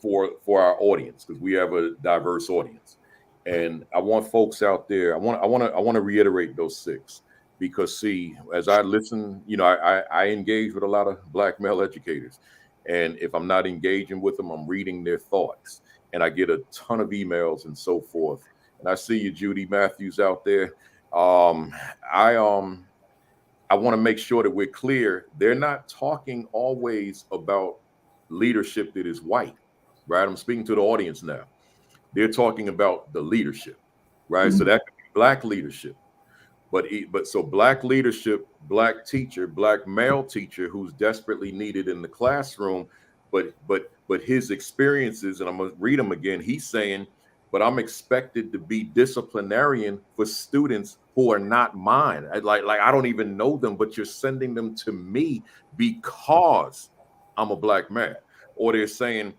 for our audience, because we have a diverse audience, and I want folks out there. I want to reiterate those 6, because see, as I listen, I engage with a lot of Black male educators, and if I'm not engaging with them, I'm reading their thoughts, and I get a ton of emails and so forth. And I see you, Judy Matthews, out there. I want to make sure that we're clear. They're not talking always about leadership that is white, right? I'm speaking to the audience now. They're talking about the leadership, right? Mm-hmm. So that could be Black leadership, but so Black leadership, Black teacher, Black male teacher who's desperately needed in the classroom, but his experiences, and I'm gonna read them again. He's saying, but I'm expected to be disciplinarian for students who are not mine. Like I don't even know them, but you're sending them to me because I'm a Black man. Or they're saying,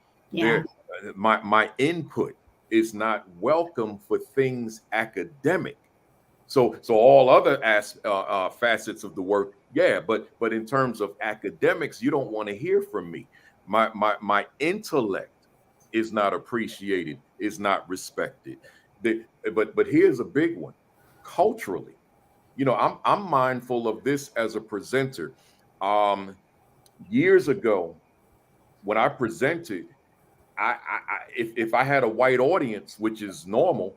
my input is not welcome for things academic. So all other facets of the work, but in terms of academics, you don't want to hear from me. My intellect is not appreciated, is not respected. But here's a big one. Culturally, I'm mindful of this as a presenter. Years ago, when I presented, if I had a white audience, which is normal,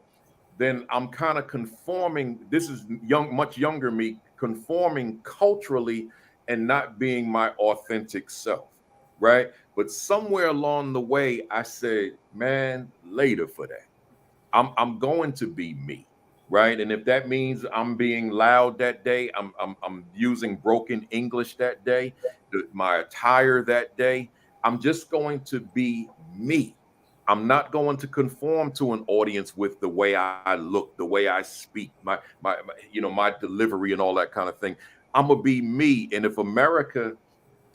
then I'm kind of conforming. This is much younger me, conforming culturally and not being my authentic self, right? But somewhere along the way, I said, man, later for that. I'm going to be me, right? And if that means I'm being loud that day, I'm using broken English that day, my attire that day, I'm just going to be me. I'm not going to conform to an audience with the way I look, the way I speak, my delivery and all that kind of thing. I'm gonna be me. And if America,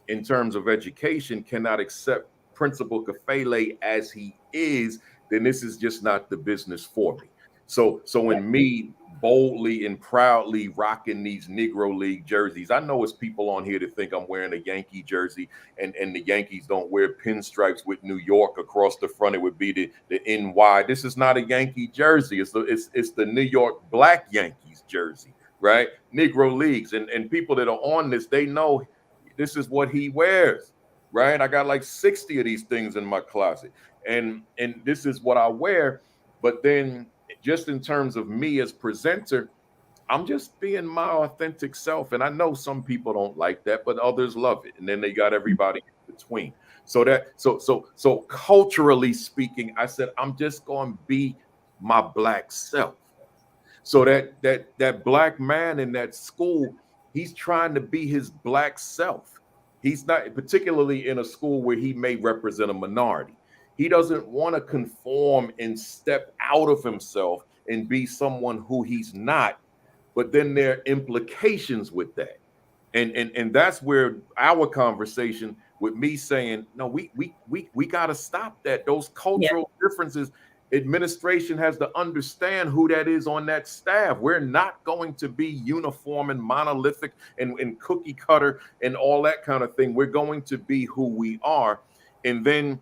in terms of education, cannot accept Principal Kafele as he is, then this is just not the business for me. So in me boldly and proudly rocking these Negro League jerseys, I know it's people on here that think I'm wearing a Yankee jersey, and the Yankees don't wear pinstripes with New York across the front. It would be the NY. This is not a Yankee jersey. It's the New York Black Yankees jersey, right? Negro Leagues, and people that are on this, they know this is what he wears, right? I got like 60 of these things in my closet, and this is what I wear. But then, just in terms of me as presenter, I'm just being my authentic self. And I know some people don't like that, but others love it. And then they got everybody in between. So culturally speaking, I said, I'm just going to be my Black self. So that Black man in that school, he's trying to be his Black self. He's not, particularly in a school where he may represent a minority. He doesn't want to conform and step out of himself and be someone who he's not. But then there are implications with that. And that's where our conversation with me saying, no, we got to stop that. Those cultural differences, administration has to understand who that is on that staff. We're not going to be uniform and monolithic and cookie cutter and all that kind of thing. We're going to be who we are. And then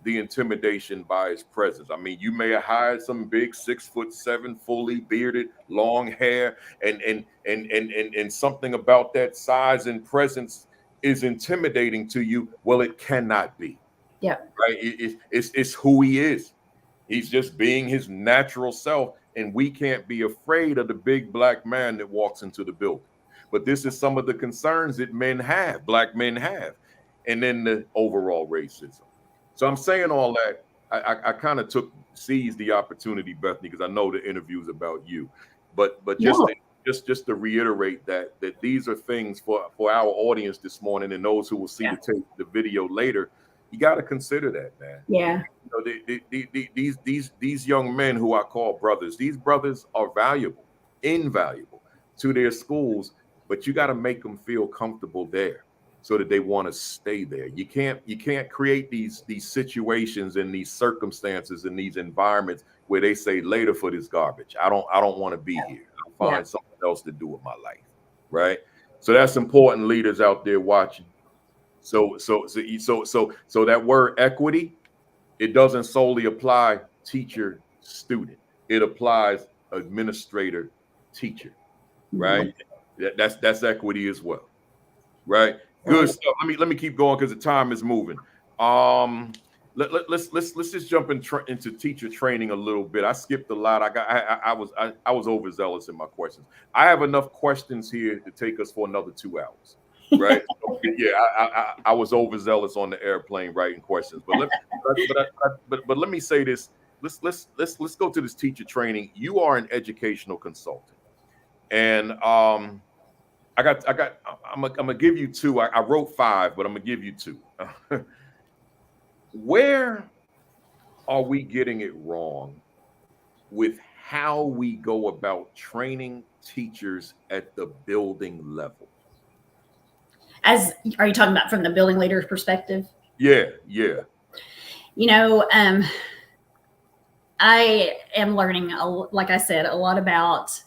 the intimidation by his presence. I mean, you may have hired some big 6'7", fully bearded, long hair, and something about that size and presence is intimidating to you. Well, it cannot be. Yeah. Right. It's who he is. He's just being his natural self, and we can't be afraid of the big Black man that walks into the building. But this is some of the concerns that men have, Black men have, and then the overall racism. So I'm saying all that. I kind of seized the opportunity, Bethany, because I know the interview is about you, but just to reiterate that these are things for our audience this morning and those who will see the video later. You got to consider that, man. Yeah. These young men who I call brothers, these brothers are invaluable to their schools, but you got to make them feel comfortable there so that they want to stay there. You can't create these situations and these circumstances and these environments where they say later for this garbage. I don't want to be here. I'll find something else to do with my life. Right. So that's important, leaders out there watching. So that word equity, it doesn't solely apply teacher student. It applies administrator teacher, right? That's equity as well, right? Good stuff. Let me keep going because the time is moving. Let's just jump into teacher training a little bit. I skipped a lot. I was overzealous in my questions. I have enough questions here to take us for another 2 hours. Right. So, yeah, I was overzealous on the airplane writing questions, but let me say this. Let's go to this teacher training. You are an educational consultant, and I'm gonna give you 2. I wrote 5, but I'm gonna give you 2. Where are we getting it wrong with how we go about training teachers at the building level? Are you talking about from the building leader's perspective? Yeah. I am learning, like I said, a lot about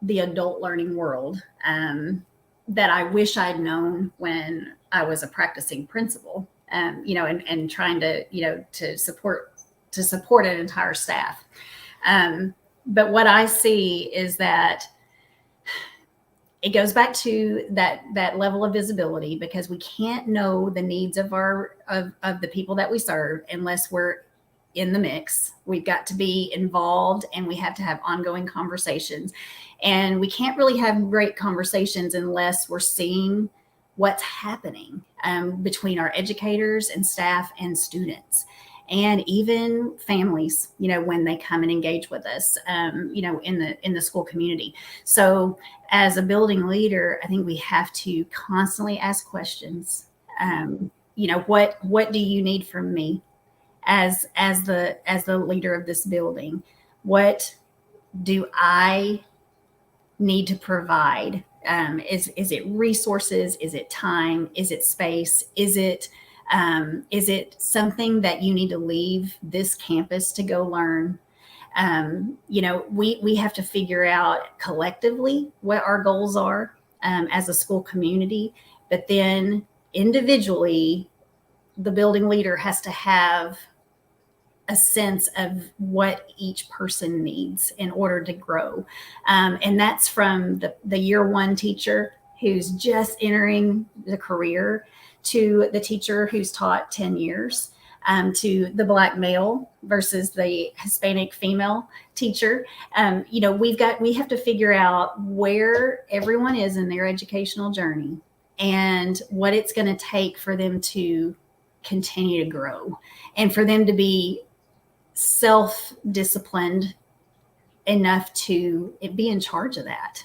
the adult learning world that I wish I'd known when I was a practicing principal, and trying to, to support an entire staff. But what I see is that it goes back to that level of visibility, because we can't know the needs of the people that we serve unless we're in the mix. We've got to be involved, and we have to have ongoing conversations. And we can't really have great conversations unless we're seeing what's happening between our educators and staff and students, and even families, when they come and engage with us, in the school community. So as a building leader, I think we have to constantly ask questions. What do you need from me as the leader of this building? What do I need to provide? Is it resources? Is it time? Is it space? Is it something that you need to leave this campus to go learn? We have to figure out collectively what our goals are as a school community, but then individually, the building leader has to have a sense of what each person needs in order to grow. And that's from the year 1 teacher who's just entering the career, to the teacher who's taught 10 years, to the Black male versus the Hispanic female teacher. We have to figure out where everyone is in their educational journey and what it's going to take for them to continue to grow, and for them to be self-disciplined enough to be in charge of that.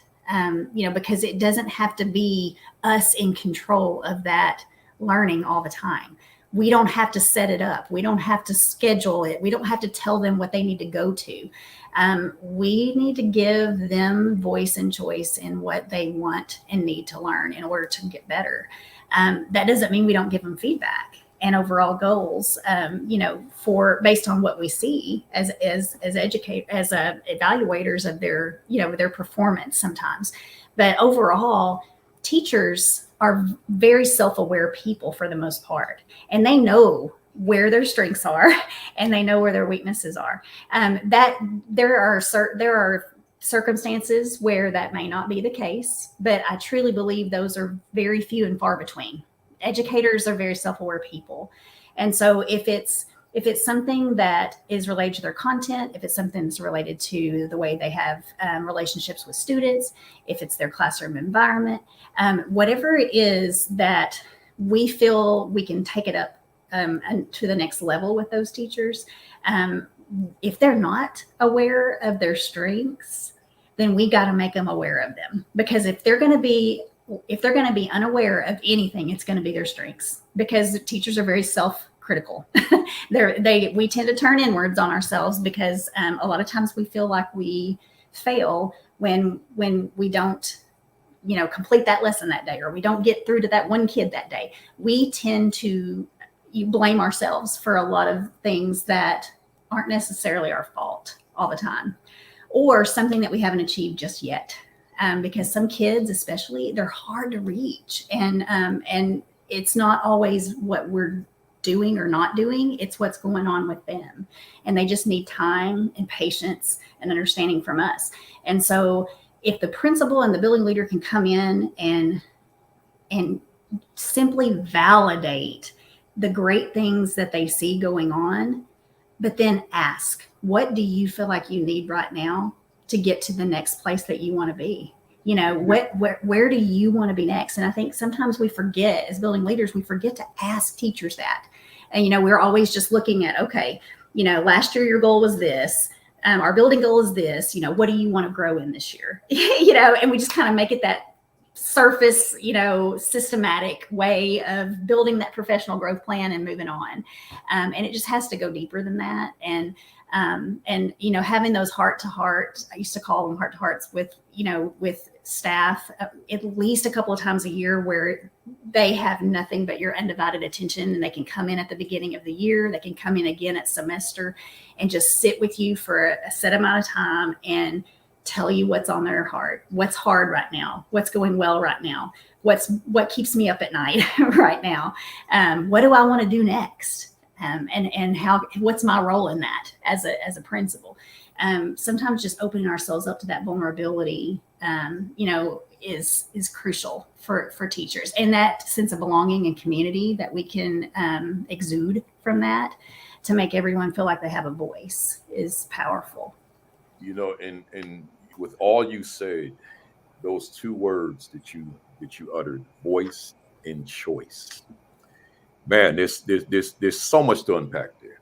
Because it doesn't have to be us in control of that learning all the time. We don't have to set it up. We don't have to schedule it. We don't have to tell them what they need to go to. We need to give them voice and choice in what they want and need to learn in order to get better. That doesn't mean we don't give them feedback and overall goals, based on what we see as evaluators of their performance sometimes. But overall, teachers are very self-aware people for the most part, and they know where their strengths are and they know where their weaknesses are. That there are circumstances where that may not be the case, but I truly believe those are very few and far between. Educators are very self-aware people. And so if it's something that is related to their content, if it's something that's related to the way they have relationships with students, if it's their classroom environment, whatever it is that we feel we can take it up to the next level with those teachers, if they're not aware of their strengths, then we got to make them aware of them. Because if they're going to be unaware of anything, it's going to be their strengths, because teachers are very critical. We tend to turn inwards on ourselves because a lot of times we feel like we fail when we don't, complete that lesson that day, or we don't get through to that one kid that day. We tend to blame ourselves for a lot of things that aren't necessarily our fault all the time, or something that we haven't achieved just yet. Because some kids, especially, they're hard to reach, and it's not always what we're doing or not doing, it's what's going on with them, and they just need time and patience and understanding from us. And so if the principal and the building leader can come in and simply validate the great things that they see going on, but then ask, what do you feel like you need right now to get to the next place that you want to be? Where do you want to be next? And I think sometimes we forget, as building leaders, we forget to ask teachers that. And, we're always just looking at, okay, last year your goal was this. Our building goal is this. What do you want to grow in this year? And we just kind of make it that surface, systematic way of building that professional growth plan and moving on. And it just has to go deeper than that. And having those heart to heart, I used to call them heart to hearts with staff at least a couple of times a year, where they have nothing but your undivided attention, and they can come in at the beginning of the year, they can come in again at semester, and just sit with you for a set amount of time and tell you what's on their heart, what's hard right now, what's going well right now, what keeps me up at night right now, what do I want to do next, and what's my role in that as a principal. Sometimes just opening ourselves up to that vulnerability, is crucial for teachers, and that sense of belonging and community that we can exude from that to make everyone feel like they have a voice is powerful. And with all you said, those two words that you uttered, voice and choice, man, there's so much to unpack there,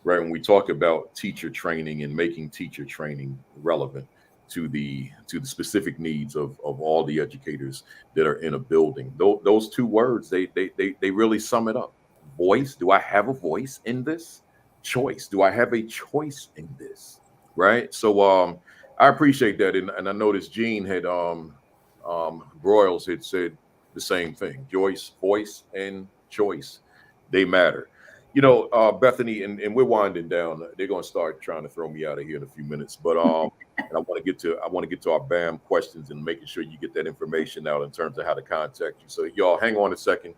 right? When we talk about teacher training and making teacher training relevant to the specific needs of all the educators that are in a building, those two words, they really sum it up. Voice, do I have a voice in this? Choice, do I have a choice in this? Right? So I appreciate that, and I noticed Gene had Broyles had said the same thing. Voice and choice, they matter. Bethany, and we're winding down. They're going to start trying to throw me out of here in a few minutes, but and I want to get to our BAM questions and making sure you get that information out in terms of how to contact you. So y'all, hang on a second.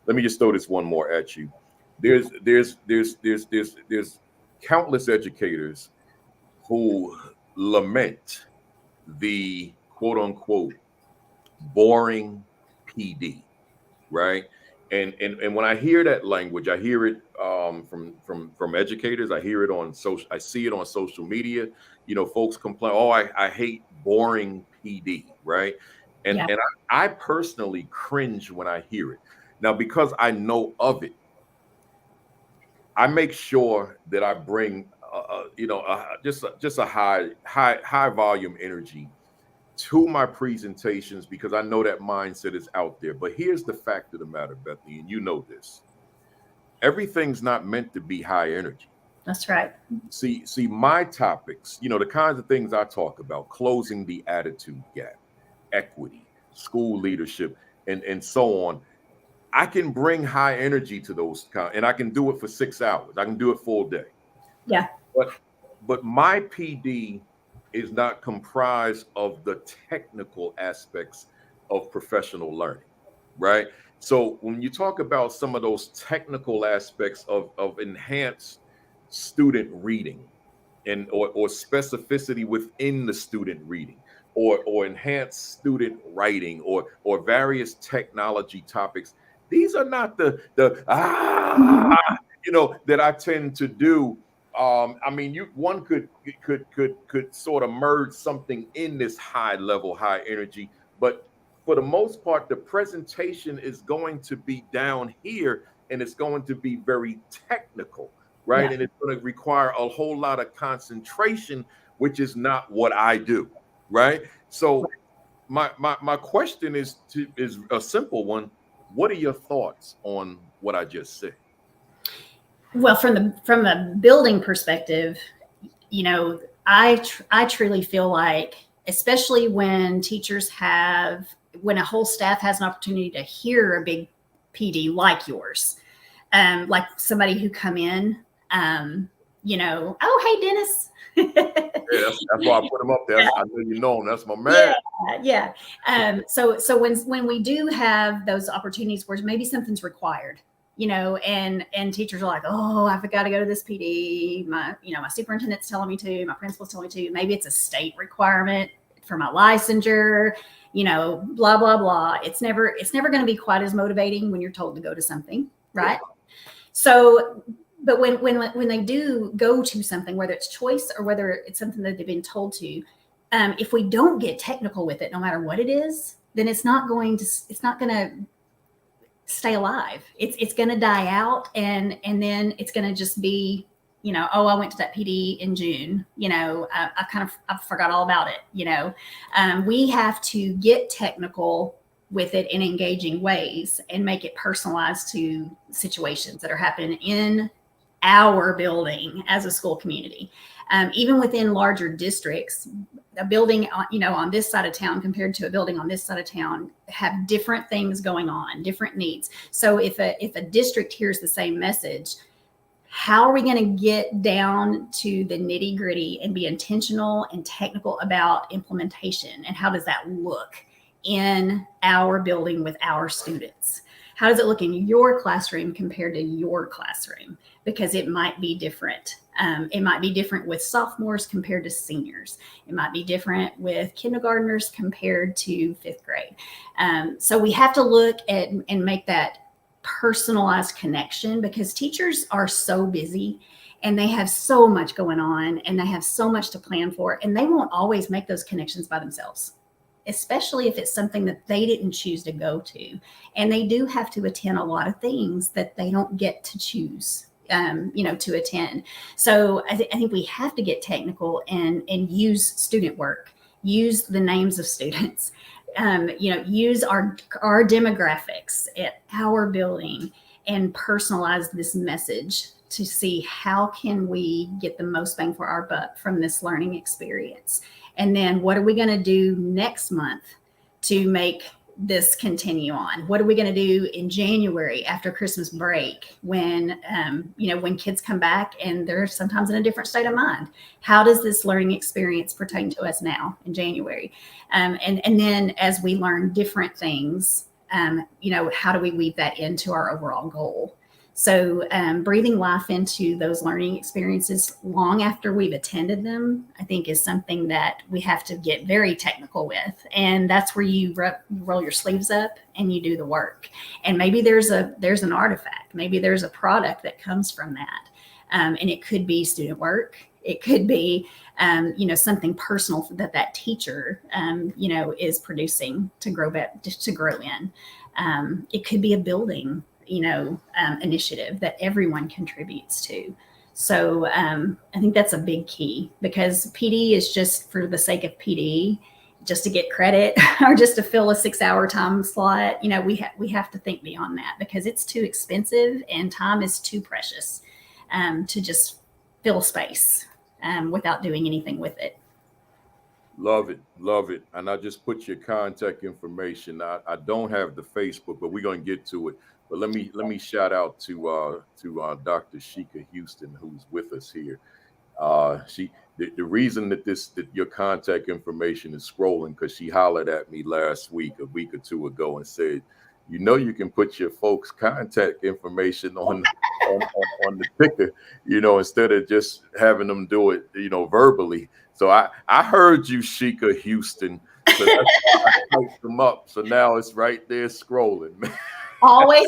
Let me just throw this one more at you. There's countless educators who lament the quote unquote boring PD, right? And when I hear that language, I hear it from educators. I hear it on social. I see it on social media. Folks complain, "Oh, I hate boring PD," right? And I personally cringe when I hear it. Now, because I know of it, I make sure that I bring just a high volume energy to my presentations, because I know that mindset is out there. But here's the fact of the matter, Bethany, and you know this. Everything's not meant to be high energy. That's right. See, my topics, the kinds of things I talk about, closing the attitude gap, equity, school leadership, and so on. I can bring high energy to those, and I can do it for 6 hours. I can do it full day. Yeah. But my PD is not comprised of the technical aspects of professional learning, right? So when you talk about some of those technical aspects of enhanced student reading or specificity within the student reading, or enhanced student writing, or various technology topics, these are not the that I tend to do. One could sort of merge something in this high level, high energy, but for the most part, the presentation is going to be down here, and it's going to be very technical, right? Yeah. And it's going to require a whole lot of concentration, which is not what I do, right? So my question is a simple one. What are your thoughts on what I just said? Well, from a building perspective, you know, I truly feel like, especially when when a whole staff has an opportunity to hear a big PD like yours, like somebody who come in, you know, oh, hey, Dennis. Yeah, that's why I put him up there. I know you know him. That's my man. Yeah. So when we do have those opportunities where maybe something's required, you know, and teachers are like, oh, I've got to go to this PD. My superintendent's telling me to, my principal's telling me to. Maybe it's a state requirement for my licensure, you know, blah, blah, blah. It's never going to be quite as motivating when you're told to go to something, right? Yeah. So, but when they do go to something, whether it's choice or whether it's something that they've been told to, if we don't get technical with it, no matter what it is, then it's not going to stay alive. It's going to die out, and then it's going to just be, you know, oh, I went to that PD in June, you know, I forgot all about it. You know, we have to get technical with it in engaging ways and make it personalized to situations that are happening in our building as a school community. Even within larger districts, a building, you know, on this side of town compared to a building on this side of town have different things going on, different needs. So if a district hears the same message, how are we going to get down to the nitty gritty and be intentional and technical about implementation? And how does that look in our building with our students? How does it look in your classroom compared to your classroom? Because it might be different. It might be different with sophomores compared to seniors. It might be different with kindergartners compared to fifth grade. So we have to look at and make that personalized connection, because teachers are so busy and they have so much going on and they have so much to plan for, and they won't always make those connections by themselves, especially if it's something that they didn't choose to go to. And they do have to attend a lot of things that they don't get to choose, you know, to attend. So I think we have to get technical and use student work, use the names of students, you know, use our demographics at our building and personalize this message to see how can we get the most bang for our buck from this learning experience. And then what are we going to do next month to make this continue on? What are we going to do in January after Christmas break when, you know, when kids come back and they're sometimes in a different state of mind? How does this learning experience pertain to us now in January? And then as we learn different things, you know, how do we weave that into our overall goal? So breathing life into those learning experiences long after we've attended them, I think, is something that we have to get very technical with. And that's where you roll your sleeves up and you do the work. And maybe there's an artifact, maybe there's a product that comes from that. And it could be student work. It could be, you know, something personal that teacher, you know, is producing to grow in. It could be a building, you know, initiative that everyone contributes to. So I think that's a big key, because PD is just for the sake of PD, just to get credit or just to fill a 6-hour time slot. You know, we have to think beyond that, because it's too expensive and time is too precious to just fill space without doing anything with it. Love it. Love it. And I just put your contact information. I don't have the Facebook, but we're going to get to it. But let me shout out to Dr. Sheikah Houston, who's with us here. The reason that your contact information is scrolling, because she hollered at me a week or two ago and said, you know, you can put your folks' contact information on the ticker, you know, instead of just having them do it, you know, verbally. So I heard you, Sheikah Houston. So that's why I typed them up. So now it's right there scrolling, man. Always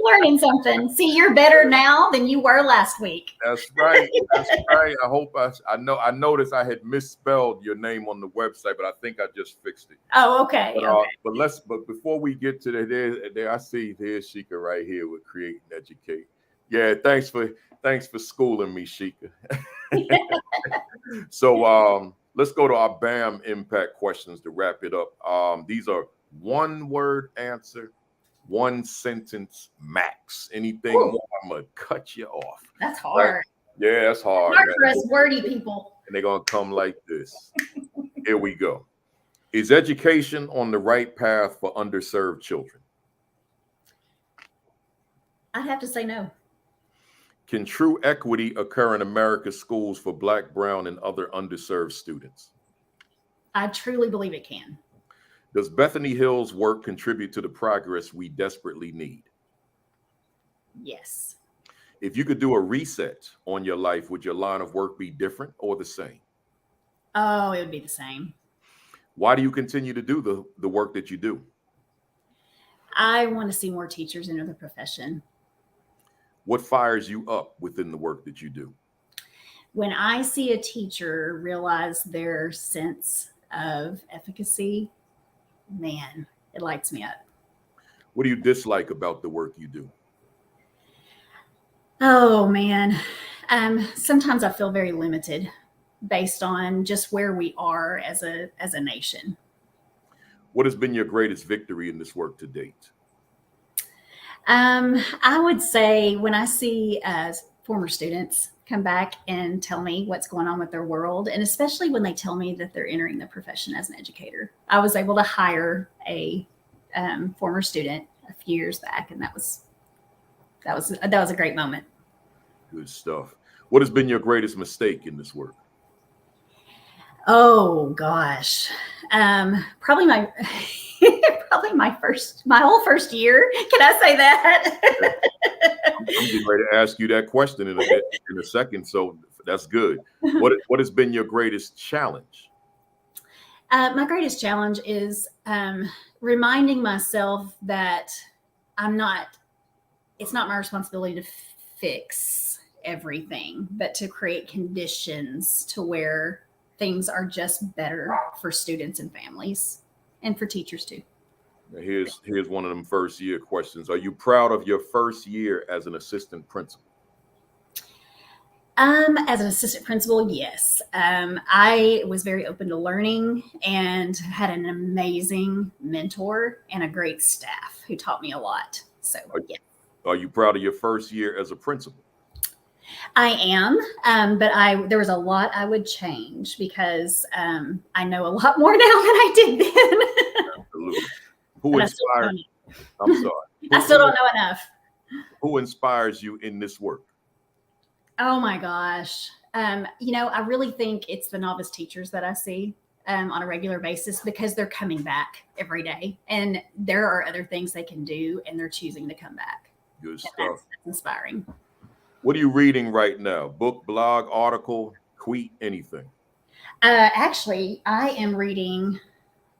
learning something. See, you're better now than you were last week. That's right. That's right. I hope I noticed I had misspelled your name on the website, but I think I just fixed it. Oh, okay. But before we get to there I see there's Sheikah right here with Create and Educate. Yeah, thanks for schooling me, Sheikah. So let's go to our BAM impact questions to wrap it up. These are one word answer, 1 sentence max. Anything Ooh. more, I'm going to cut you off. That's Right? hard. Yeah, that's hard, Hard man. for us wordy people. And they're going to come like this. Here we go. Is education on the right path for underserved children? I'd have to say no. Can true equity occur in America's schools for Black, brown, and other underserved students? I truly believe it can. Does Bethany Hill's work contribute to the progress we desperately need? Yes. If you could do a reset on your life, would your line of work be different or the same? Oh, it would be the same. Why do you continue to do the work that you do? I want to see more teachers enter the profession. What fires you up within the work that you do? When I see a teacher realize their sense of efficacy, man, it lights me up. What do you dislike about the work you do? Oh, man. Sometimes I feel very limited based on just where we are as a nation. What has been your greatest victory in this work to date? I would say when I see former students come back and tell me what's going on with their world, and especially when they tell me that they're entering the profession as an educator. I was able to hire a former student a few years back, and that was a great moment. Good stuff. What has been your greatest mistake in this work? Oh gosh, probably my whole first year. Can I say that? I'm getting ready to ask you that question in a second, so that's good. What has been your greatest challenge? My greatest challenge is reminding myself that it's not my responsibility to fix everything, but to create conditions to where things are just better for students and families and for teachers too. Now here's one of them first year questions. Are you proud of your first year as an assistant principal? As an assistant principal, yes. I was very open to learning and had an amazing mentor and a great staff who taught me a lot. So, yeah. Are you proud of your first year as a principal? I am, but there was a lot I would change because I know a lot more now than I did then. Absolutely. Who inspired? I'm sorry. I still don't know enough. Who inspires you in this work? Oh my gosh. I really think it's the novice teachers that I see on a regular basis because they're coming back every day and there are other things they can do and they're choosing to come back. Good stuff. That's inspiring. What are you reading right now? Book, blog, article, tweet, anything? Actually, I am reading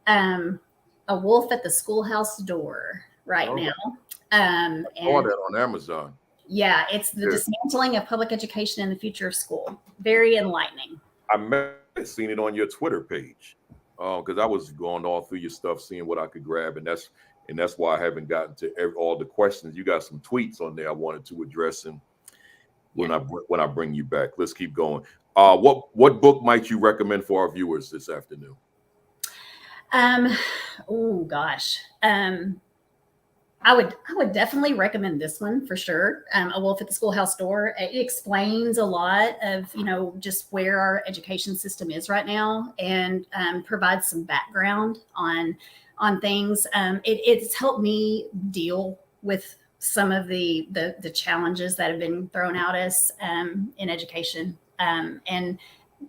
A Wolf at the Schoolhouse Door right now. I saw that on Amazon. Yeah, it's the dismantling of public education and the future of school. Very enlightening. I may have seen it on your Twitter page because I was going all through your stuff, seeing what I could grab, and that's why I haven't gotten to all the questions. You got some tweets on there I wanted to address, and when I bring you back, let's keep going. What book might you recommend for our viewers this afternoon? Oh gosh. I would definitely recommend this one for sure. A Wolf at the Schoolhouse Door. It explains a lot of, just where our education system is right now and provides some background on things. It's helped me deal with some of the challenges that have been thrown at us in education and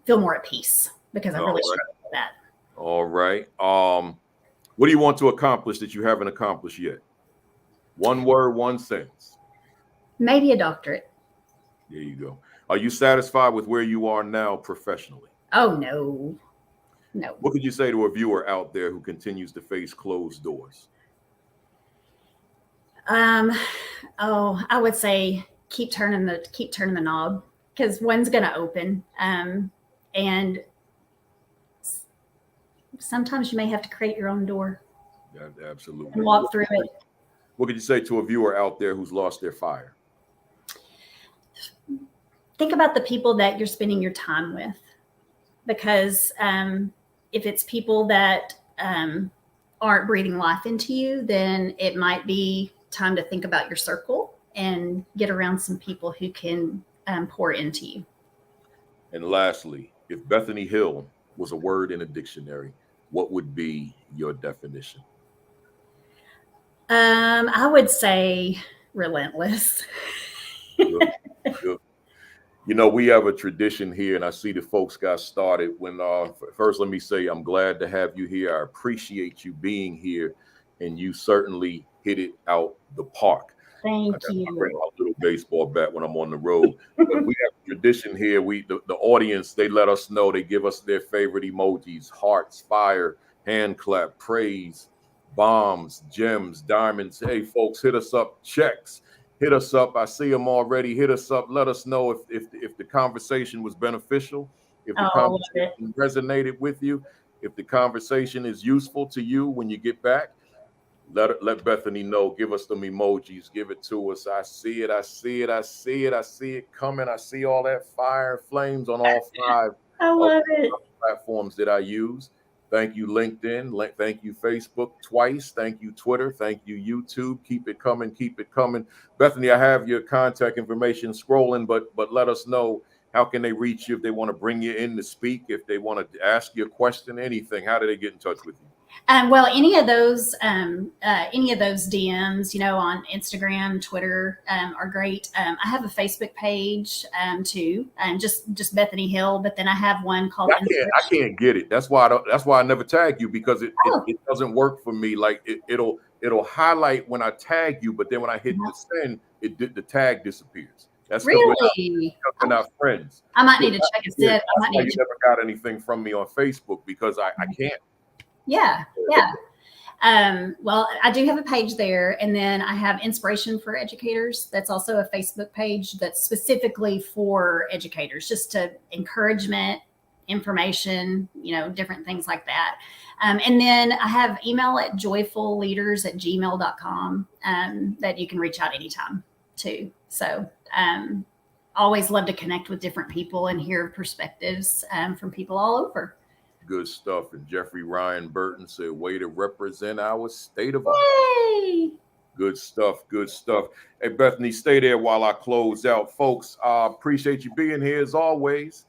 feel more at peace because I really struggled with that. All right. What do you want to accomplish that you haven't accomplished yet? One word, one sentence. Maybe a doctorate. There you go. Are you satisfied with where you are now professionally? Oh, no. No. What could you say to a viewer out there who continues to face closed doors? I would say keep turning the knob because one's going to open. And sometimes you may have to create your own door. Yeah, absolutely. And walk through it. What could you say to a viewer out there who's lost their fire? Think about the people that you're spending your time with, because if it's people that aren't breathing life into you, then it might be time to think about your circle and get around some people who can pour into you. And lastly, if Bethany Hill was a word in a dictionary, what would be your definition? I would say relentless. Good, good. You know, we have a tradition here, and I see the folks got started. When first, let me say I'm glad to have you here. I appreciate you being here, and you certainly hit it out the park. I Thank got to bring you. my little baseball bat when I'm on the road. But we have a tradition here. The audience, they let us know. They give us their favorite emojis: hearts, fire, hand clap, praise, bombs, gems, diamonds. Hey, folks, hit us up. Checks. Hit us up. I see them already. Hit us up. Let us know if the conversation was beneficial, if the Oh, I love it. conversation resonated with you, if the conversation is useful to you when you get back. Let Bethany know. Give us them emojis. Give it to us. I see it. I see it. I see it. I see it coming. I see all that fire and flames on all 5 I of love it. the platforms that I use. Thank you, LinkedIn. Thank you, Facebook, twice. Thank you, Twitter. Thank you, YouTube. Keep it coming. Keep it coming. Bethany, I have your contact information scrolling, but let us know, how can they reach you if they want to bring you in to speak, if they want to ask you a question, anything. How do they get in touch with you? Well, any of those DMs, on Instagram, Twitter, are great. I have a Facebook page too, just Bethany Hill. But then I have one called. I can't get it. That's why I never tag you, because it doesn't work for me. Like it'll highlight when I tag you, but then when I hit the send, the tag disappears. That's because we're not friends. I might need to check it. That's why you never got anything from me on Facebook, because I can't. Yeah. Well, I do have a page there, and then I have Inspiration for Educators. That's also a Facebook page that's specifically for educators, just to encouragement, information, different things like that. And then I have email at joyfulleaders@gmail.com that you can reach out anytime too. So always love to connect with different people and hear perspectives from people all over. Good stuff. And Jeffrey Ryan Burton said, way to represent our state of art. Yay! Good stuff. Good stuff. Hey, Bethany, stay there while I close out. Folks, appreciate you being here as always.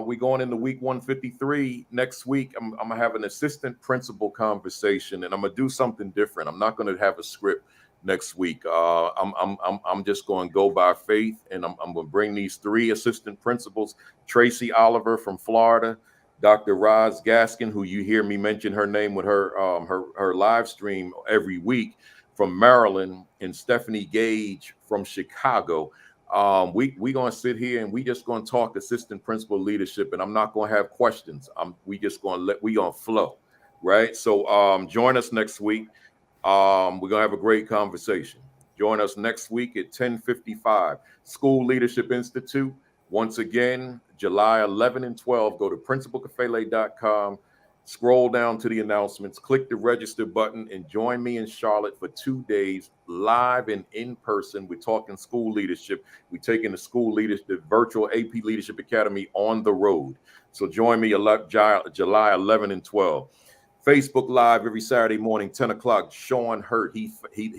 We going into week 153 next week. I'm gonna have an assistant principal conversation, and I'm gonna do something different. I'm not gonna have a script next week. I'm just going to go by faith, and I'm going to bring these 3 assistant principals: Tracy Oliver from Florida, Dr. Roz Gaskin, who you hear me mention her name with her live stream every week, from Maryland, and Stephanie Gage from Chicago. We gonna sit here and we just gonna talk assistant principal leadership, and I'm not gonna have questions. We gonna flow, right? So join us next week. We're gonna have a great conversation. Join us next week at 10:55. School Leadership Institute. Once again, July 11 and 12, go to principalkafele.com, scroll down to the announcements, click the register button, and join me in Charlotte for 2 days, live and in person. We're talking school leadership. We're taking the virtual AP Leadership Academy on the road. So join me July 11 and 12. Facebook Live every Saturday morning, 10 o'clock. Sean Hurt, he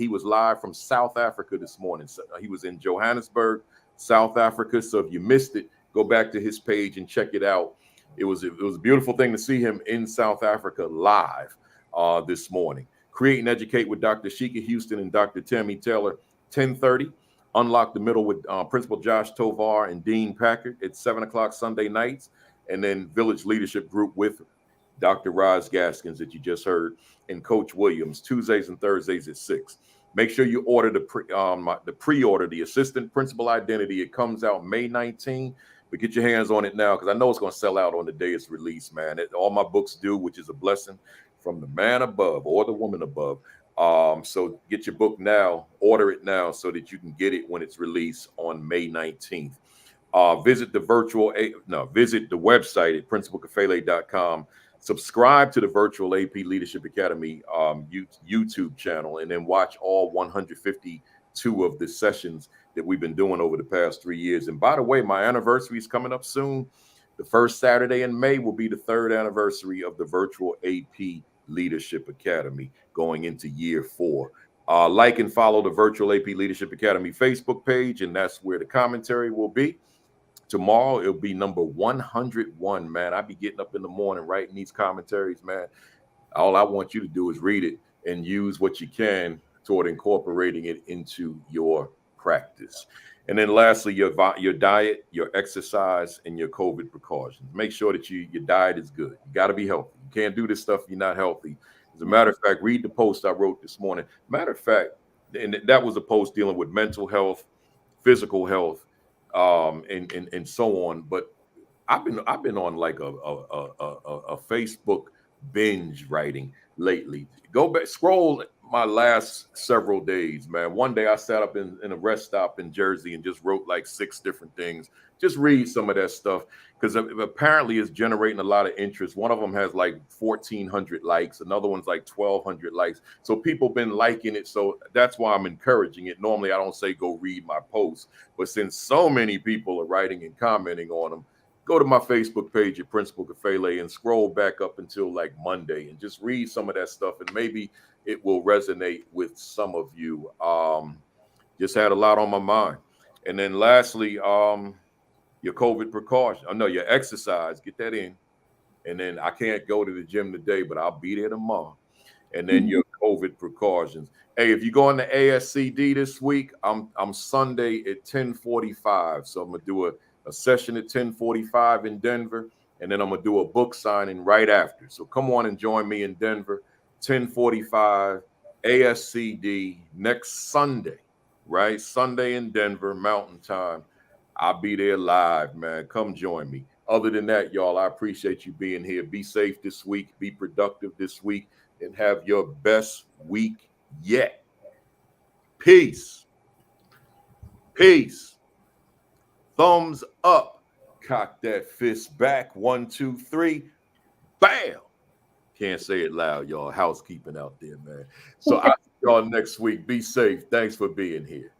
was live from South Africa this morning. So he was in Johannesburg, South Africa. So if you missed it, go back to his page and check it out. It was a beautiful thing to see him in South Africa live this morning. Create and Educate with Dr. Sheikha Houston and Dr. Tammy Taylor, 10:30. Unlock the Middle with Principal Josh Tovar and Dean Packard at 7 o'clock Sunday nights. And then Village Leadership Group with Dr. Roz Gaskins that you just heard, and Coach Williams, Tuesdays and Thursdays at 6. Make sure you order the pre-order, the Assistant Principal Identity. It comes out May 19. But get your hands on it now, because I know it's going to sell out on the day it's released, man. All my books do, which is a blessing from the man above or the woman above. So get your book now, order it now, so that you can get it when it's released on May 19th. Visit the website at principalkafele.com. Subscribe to the Virtual AP Leadership Academy YouTube channel, and then watch all 152 of the sessions that we've been doing over the past 3 years. And by the way, my anniversary is coming up soon. The first Saturday in May will be the 3rd anniversary of the Virtual AP Leadership Academy going into year 4. Like and follow the Virtual AP Leadership Academy Facebook page, and that's where the commentary will be. Tomorrow, it'll be number 101, man. I be getting up in the morning writing these commentaries, man. All I want you to do is read it and use what you can toward incorporating it into your practice. And then lastly, your diet, your exercise, and your COVID precautions. Make sure that your diet is good. You got to be healthy. You can't do this stuff if you're not healthy. As a matter of fact, read the post I wrote this morning. Matter of fact, and that was a post dealing with mental health, physical health, and so on. But I've been on like a Facebook binge writing lately. Go back, scroll my last several days, man. One day I sat up in a rest stop in Jersey and just wrote like 6 different things. Just read some of that stuff because apparently it's generating a lot of interest. One of them has like 1,400 likes. Another one's like 1,200 likes. So people been liking it. So that's why I'm encouraging it. Normally I don't say go read my posts, but since so many people are writing and commenting on them, go to my Facebook page at Principal Kafele and scroll back up until like Monday and just read some of that stuff, and maybe it will resonate with some of you. Just had a lot on my mind. And then lastly, your COVID precaution. I know your exercise, get that in. And then I can't go to the gym today, but I'll be there tomorrow. And then your COVID precautions. Hey, if you go on the ASCD this week, I'm Sunday at 10:45. So I'm gonna do a session at 10:45 in Denver, and then I'm gonna do a book signing right after. So come on and join me in Denver, 10:45 ASCD next Sunday, right? Sunday in Denver, Mountain Time. I'll be there live, man. Come join me. Other than that, y'all, I appreciate you being here. Be safe this week, be productive this week, and have your best week yet. Peace. Peace. Thumbs up. Cock that fist back. 1, 2, 3. Bam. Can't say it loud, y'all. Housekeeping out there, man. So I'll see y'all next week. Be safe. Thanks for being here.